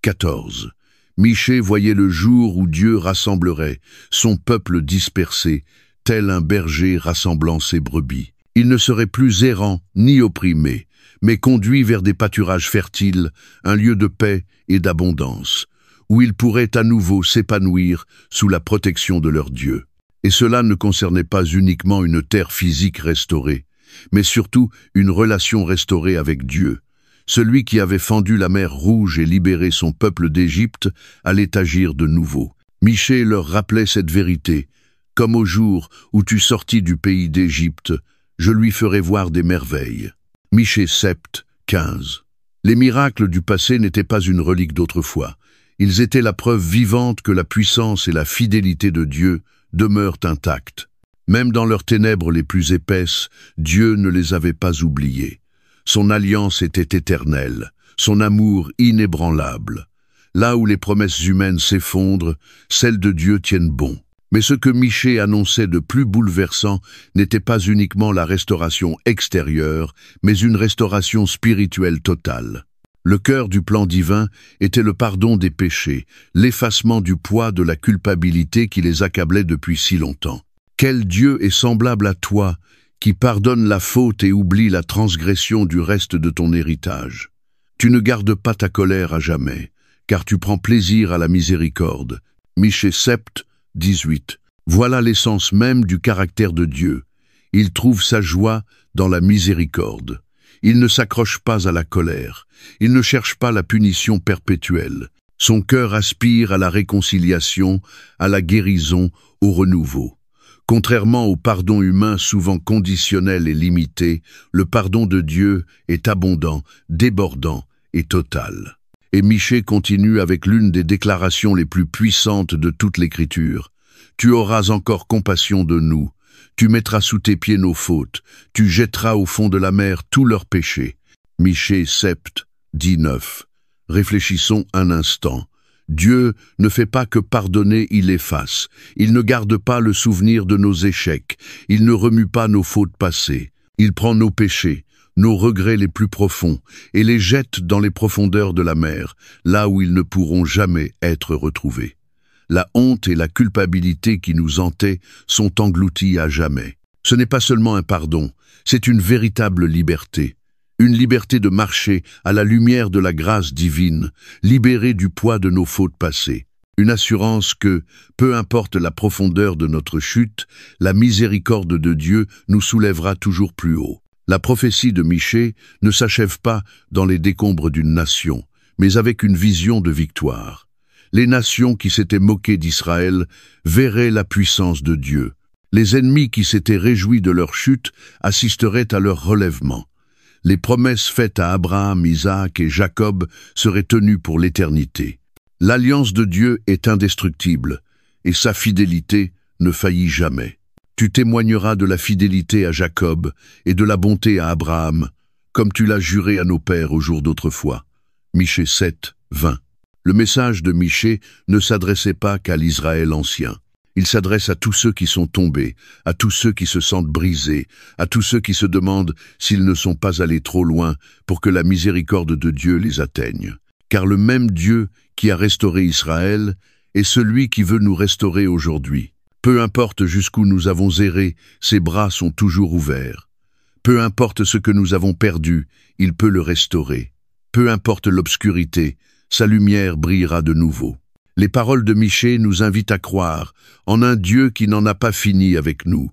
14. Michée voyait le jour où Dieu rassemblerait son peuple dispersé, tel un berger rassemblant ses brebis. Il ne serait plus errant ni opprimé, mais conduit vers des pâturages fertiles, un lieu de paix et d'abondance, où ils pourraient à nouveau s'épanouir sous la protection de leur Dieu. Et cela ne concernait pas uniquement une terre physique restaurée, mais surtout une relation restaurée avec Dieu. Celui qui avait fendu la mer Rouge et libéré son peuple d'Égypte allait agir de nouveau. Michée leur rappelait cette vérité. Comme au jour où tu sortis du pays d'Égypte, je lui ferai voir des merveilles. Michée Sept, 15. Les miracles du passé n'étaient pas une relique d'autrefois. Ils étaient la preuve vivante que la puissance et la fidélité de Dieu demeurent intactes. Même dans leurs ténèbres les plus épaisses, Dieu ne les avait pas oubliés. Son alliance était éternelle, son amour inébranlable. Là où les promesses humaines s'effondrent, celles de Dieu tiennent bon. Mais ce que Michée annonçait de plus bouleversant n'était pas uniquement la restauration extérieure, mais une restauration spirituelle totale. Le cœur du plan divin était le pardon des péchés, l'effacement du poids de la culpabilité qui les accablait depuis si longtemps. Quel Dieu est semblable à toi, qui pardonne la faute et oublie la transgression du reste de ton héritage? Tu ne gardes pas ta colère à jamais, car tu prends plaisir à la miséricorde. Michée Sept, 18. Voilà l'essence même du caractère de Dieu. Il trouve sa joie dans la miséricorde. Il ne s'accroche pas à la colère. Il ne cherche pas la punition perpétuelle. Son cœur aspire à la réconciliation, à la guérison, au renouveau. Contrairement au pardon humain souvent conditionnel et limité, le pardon de Dieu est abondant, débordant et total. Et Michée continue avec l'une des déclarations les plus puissantes de toute l'Écriture. « Tu auras encore compassion de nous. Tu mettras sous tes pieds nos fautes. Tu jetteras au fond de la mer tous leurs péchés. » Michée Sept, 19. Réfléchissons un instant. Dieu ne fait pas que pardonner, il efface. Il ne garde pas le souvenir de nos échecs. Il ne remue pas nos fautes passées. Il prend nos péchés, nos regrets les plus profonds, et les jette dans les profondeurs de la mer, là où ils ne pourront jamais être retrouvés. La honte et la culpabilité qui nous hantaient sont englouties à jamais. Ce n'est pas seulement un pardon, c'est une véritable liberté. Une liberté de marcher à la lumière de la grâce divine, libérée du poids de nos fautes passées. Une assurance que, peu importe la profondeur de notre chute, la miséricorde de Dieu nous soulèvera toujours plus haut. La prophétie de Michée ne s'achève pas dans les décombres d'une nation, mais avec une vision de victoire. Les nations qui s'étaient moquées d'Israël verraient la puissance de Dieu. Les ennemis qui s'étaient réjouis de leur chute assisteraient à leur relèvement. Les promesses faites à Abraham, Isaac et Jacob seraient tenues pour l'éternité. L'alliance de Dieu est indestructible, et sa fidélité ne faillit jamais. Tu témoigneras de la fidélité à Jacob et de la bonté à Abraham, comme tu l'as juré à nos pères au jour d'autrefois. Michée 7, 20. Le message de Michée ne s'adressait pas qu'à l'Israël ancien. Il s'adresse à tous ceux qui sont tombés, à tous ceux qui se sentent brisés, à tous ceux qui se demandent s'ils ne sont pas allés trop loin pour que la miséricorde de Dieu les atteigne. Car le même Dieu qui a restauré Israël est celui qui veut nous restaurer aujourd'hui. Peu importe jusqu'où nous avons erré, ses bras sont toujours ouverts. Peu importe ce que nous avons perdu, il peut le restaurer. Peu importe l'obscurité, sa lumière brillera de nouveau. Les paroles de Michée nous invitent à croire en un Dieu qui n'en a pas fini avec nous.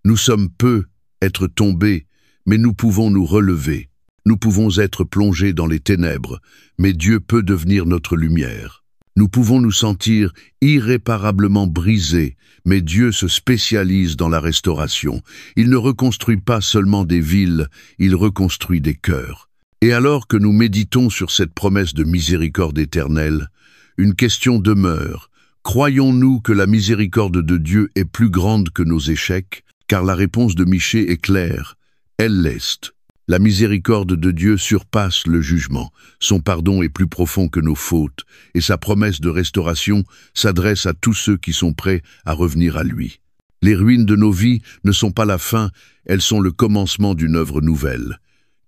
Nous sommes peu, être tombés, mais nous pouvons nous relever. Nous pouvons être plongés dans les ténèbres, mais Dieu peut devenir notre lumière. Nous pouvons nous sentir irréparablement brisés, mais Dieu se spécialise dans la restauration. Il ne reconstruit pas seulement des villes, il reconstruit des cœurs. Et alors que nous méditons sur cette promesse de miséricorde éternelle, une question demeure. Croyons-nous que la miséricorde de Dieu est plus grande que nos échecs? Car la réponse de Michée est claire. Elle l'est. La miséricorde de Dieu surpasse le jugement. Son pardon est plus profond que nos fautes, et sa promesse de restauration s'adresse à tous ceux qui sont prêts à revenir à lui. Les ruines de nos vies ne sont pas la fin, elles sont le commencement d'une œuvre nouvelle.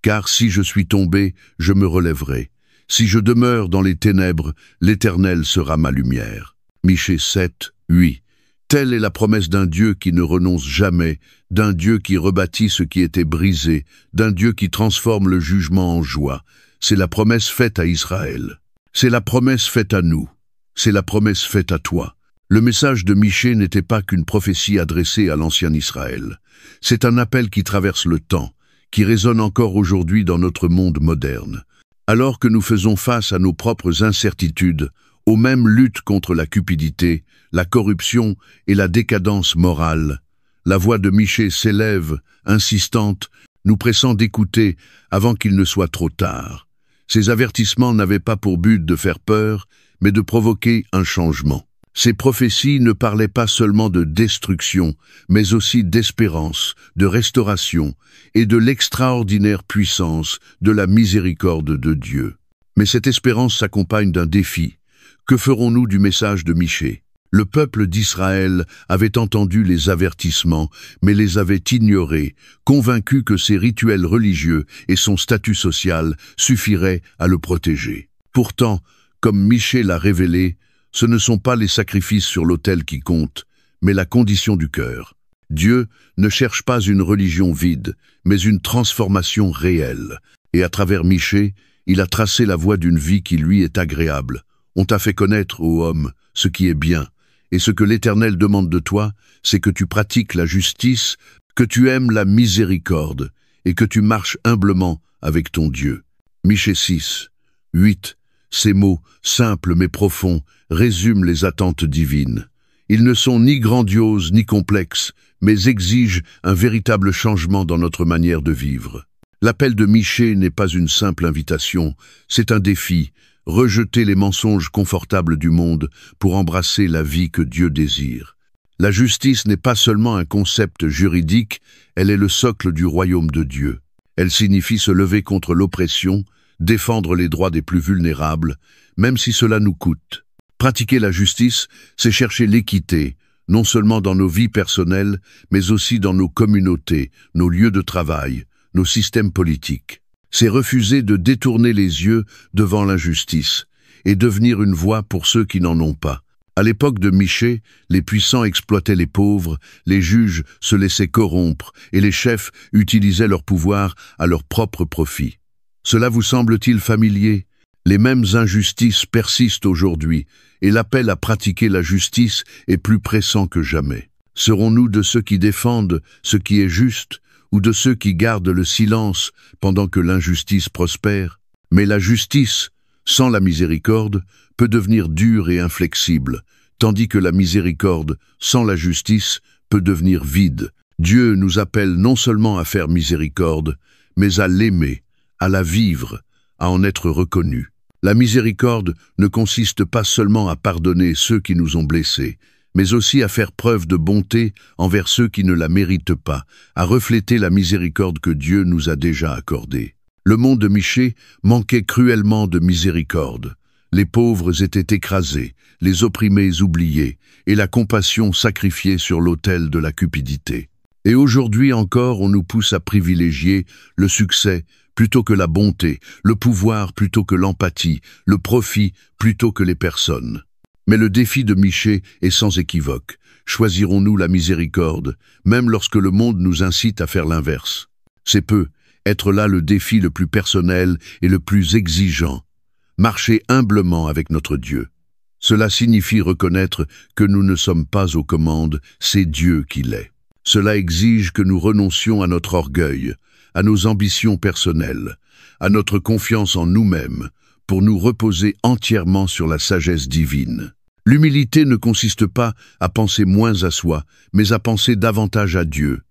Car si je suis tombé, je me relèverai. Si je demeure dans les ténèbres, l'Éternel sera ma lumière. Michée 7, 8. Telle est la promesse d'un Dieu qui ne renonce jamais, d'un Dieu qui rebâtit ce qui était brisé, d'un Dieu qui transforme le jugement en joie. C'est la promesse faite à Israël. C'est la promesse faite à nous. C'est la promesse faite à toi. Le message de Michée n'était pas qu'une prophétie adressée à l'ancien Israël. C'est un appel qui traverse le temps, qui résonne encore aujourd'hui dans notre monde moderne. Alors que nous faisons face à nos propres incertitudes, aux mêmes luttes contre la cupidité, la corruption et la décadence morale, la voix de Michée s'élève, insistante, nous pressant d'écouter avant qu'il ne soit trop tard. Ces avertissements n'avaient pas pour but de faire peur, mais de provoquer un changement. Ces prophéties ne parlaient pas seulement de destruction, mais aussi d'espérance, de restauration et de l'extraordinaire puissance de la miséricorde de Dieu. Mais cette espérance s'accompagne d'un défi. Que ferons-nous du message de Michée? Le peuple d'Israël avait entendu les avertissements, mais les avait ignorés, convaincu que ses rituels religieux et son statut social suffiraient à le protéger. Pourtant, comme Michée l'a révélé, ce ne sont pas les sacrifices sur l'autel qui comptent, mais la condition du cœur. Dieu ne cherche pas une religion vide, mais une transformation réelle. Et à travers Michée, il a tracé la voie d'une vie qui lui est agréable. On t'a fait connaître, ô homme, ce qui est bien. Et ce que l'Éternel demande de toi, c'est que tu pratiques la justice, que tu aimes la miséricorde, et que tu marches humblement avec ton Dieu. Michée 6, 8. Ces mots, simples mais profonds, résument les attentes divines. Ils ne sont ni grandioses ni complexes, mais exigent un véritable changement dans notre manière de vivre. L'appel de Michée n'est pas une simple invitation, c'est un défi. Rejeter les mensonges confortables du monde pour embrasser la vie que Dieu désire. La justice n'est pas seulement un concept juridique, elle est le socle du royaume de Dieu. Elle signifie se lever contre l'oppression, défendre les droits des plus vulnérables, même si cela nous coûte. Pratiquer la justice, c'est chercher l'équité, non seulement dans nos vies personnelles, mais aussi dans nos communautés, nos lieux de travail, nos systèmes politiques. C'est refuser de détourner les yeux devant l'injustice et devenir une voix pour ceux qui n'en ont pas. À l'époque de Michée, les puissants exploitaient les pauvres, les juges se laissaient corrompre et les chefs utilisaient leur pouvoir à leur propre profit. Cela vous semble-t-il familier? Les mêmes injustices persistent aujourd'hui et l'appel à pratiquer la justice est plus pressant que jamais. Serons-nous de ceux qui défendent ce qui est juste ou de ceux qui gardent le silence pendant que l'injustice prospère? Mais la justice, sans la miséricorde, peut devenir dure et inflexible, tandis que la miséricorde, sans la justice, peut devenir vide. Dieu nous appelle non seulement à faire miséricorde, mais à l'aimer, à la vivre, à en être reconnu. La miséricorde ne consiste pas seulement à pardonner ceux qui nous ont blessés, mais aussi à faire preuve de bonté envers ceux qui ne la méritent pas, à refléter la miséricorde que Dieu nous a déjà accordée. Le monde de Michée manquait cruellement de miséricorde. Les pauvres étaient écrasés, les opprimés oubliés, et la compassion sacrifiée sur l'autel de la cupidité. Et aujourd'hui encore, on nous pousse à privilégier le succès plutôt que la bonté, le pouvoir plutôt que l'empathie, le profit plutôt que les personnes. Mais le défi de Michée est sans équivoque. Choisirons-nous la miséricorde, même lorsque le monde nous incite à faire l'inverse? C'est peu, être là le défi le plus personnel et le plus exigeant. Marcher humblement avec notre Dieu. Cela signifie reconnaître que nous ne sommes pas aux commandes, c'est Dieu qui l'est. Cela exige que nous renoncions à notre orgueil, à nos ambitions personnelles, à notre confiance en nous-mêmes, pour nous reposer entièrement sur la sagesse divine. L'humilité ne consiste pas à penser moins à soi, mais à penser davantage à Dieu.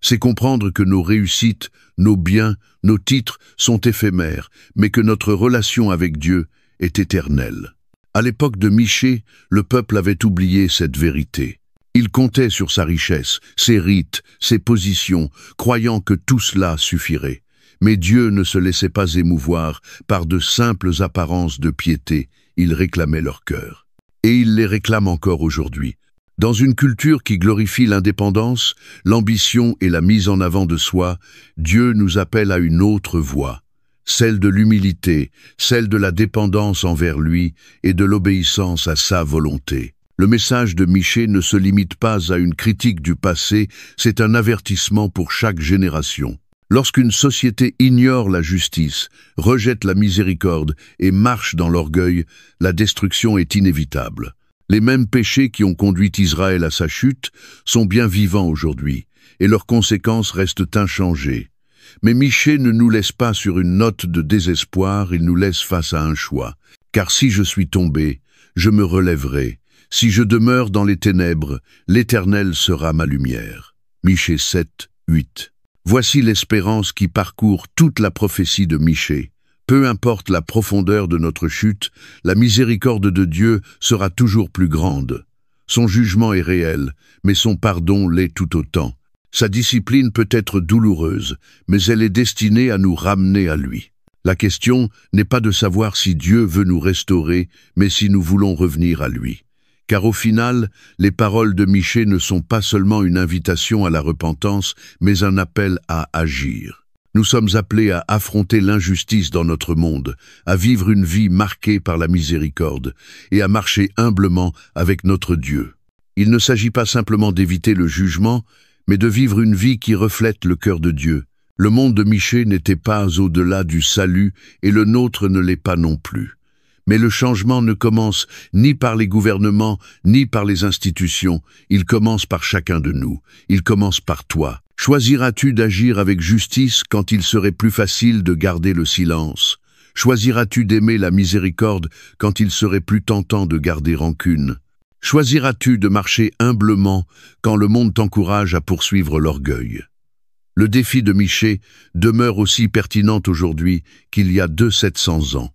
C'est comprendre que nos réussites, nos biens, nos titres sont éphémères, mais que notre relation avec Dieu est éternelle. À l'époque de Michée, le peuple avait oublié cette vérité. Il comptait sur sa richesse, ses rites, ses positions, croyant que tout cela suffirait. Mais Dieu ne se laissait pas émouvoir par de simples apparences de piété, il réclamait leur cœur. Et il les réclame encore aujourd'hui. Dans une culture qui glorifie l'indépendance, l'ambition et la mise en avant de soi, Dieu nous appelle à une autre voie, celle de l'humilité, celle de la dépendance envers lui et de l'obéissance à sa volonté. Le message de Michée ne se limite pas à une critique du passé, c'est un avertissement pour chaque génération. Lorsqu'une société ignore la justice, rejette la miséricorde et marche dans l'orgueil, la destruction est inévitable. Les mêmes péchés qui ont conduit Israël à sa chute sont bien vivants aujourd'hui, et leurs conséquences restent inchangées. Mais Michée ne nous laisse pas sur une note de désespoir, il nous laisse face à un choix. Car si je suis tombé, je me relèverai. Si je demeure dans les ténèbres, l'Éternel sera ma lumière. Michée 7, 8. Voici l'espérance qui parcourt toute la prophétie de Michée. Peu importe la profondeur de notre chute, la miséricorde de Dieu sera toujours plus grande. Son jugement est réel, mais son pardon l'est tout autant. Sa discipline peut être douloureuse, mais elle est destinée à nous ramener à lui. La question n'est pas de savoir si Dieu veut nous restaurer, mais si nous voulons revenir à lui. Car au final, les paroles de Michée ne sont pas seulement une invitation à la repentance, mais un appel à agir. Nous sommes appelés à affronter l'injustice dans notre monde, à vivre une vie marquée par la miséricorde et à marcher humblement avec notre Dieu. Il ne s'agit pas simplement d'éviter le jugement, mais de vivre une vie qui reflète le cœur de Dieu. Le monde de Michée n'était pas au-delà du salut et le nôtre ne l'est pas non plus. Mais le changement ne commence ni par les gouvernements, ni par les institutions. Il commence par chacun de nous. Il commence par toi. Choisiras-tu d'agir avec justice quand il serait plus facile de garder le silence? Choisiras-tu d'aimer la miséricorde quand il serait plus tentant de garder rancune? Choisiras-tu de marcher humblement quand le monde t'encourage à poursuivre l'orgueil? Le défi de Michée demeure aussi pertinent aujourd'hui qu'il y a 700 ans.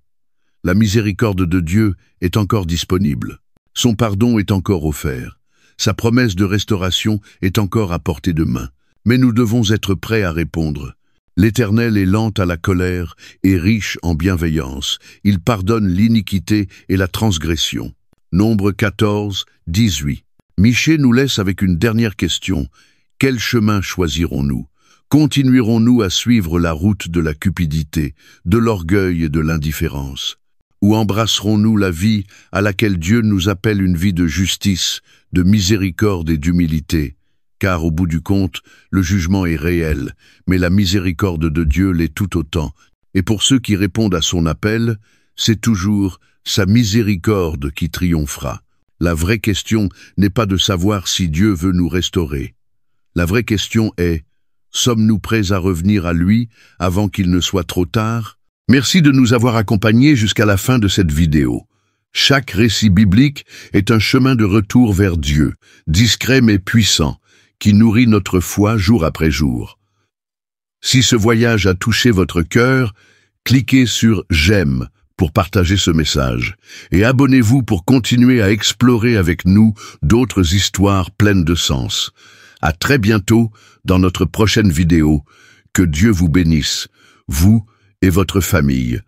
La miséricorde de Dieu est encore disponible. Son pardon est encore offert. Sa promesse de restauration est encore à portée de main. Mais nous devons être prêts à répondre. L'Éternel est lent à la colère et riche en bienveillance. Il pardonne l'iniquité et la transgression. Nombre 14, 18. Michée nous laisse avec une dernière question. Quel chemin choisirons-nous? Continuerons-nous à suivre la route de la cupidité, de l'orgueil et de l'indifférence? Ou embrasserons-nous la vie à laquelle Dieu nous appelle une vie de justice, de miséricorde et d'humilité? Car au bout du compte, le jugement est réel, mais la miséricorde de Dieu l'est tout autant. Et pour ceux qui répondent à son appel, c'est toujours sa miséricorde qui triomphera. La vraie question n'est pas de savoir si Dieu veut nous restaurer. La vraie question est, sommes-nous prêts à revenir à lui avant qu'il ne soit trop tard? Merci de nous avoir accompagnés jusqu'à la fin de cette vidéo. Chaque récit biblique est un chemin de retour vers Dieu, discret mais puissant, qui nourrit notre foi jour après jour. Si ce voyage a touché votre cœur, cliquez sur « J'aime » pour partager ce message et abonnez-vous pour continuer à explorer avec nous d'autres histoires pleines de sens. À très bientôt dans notre prochaine vidéo. Que Dieu vous bénisse, vous et votre famille.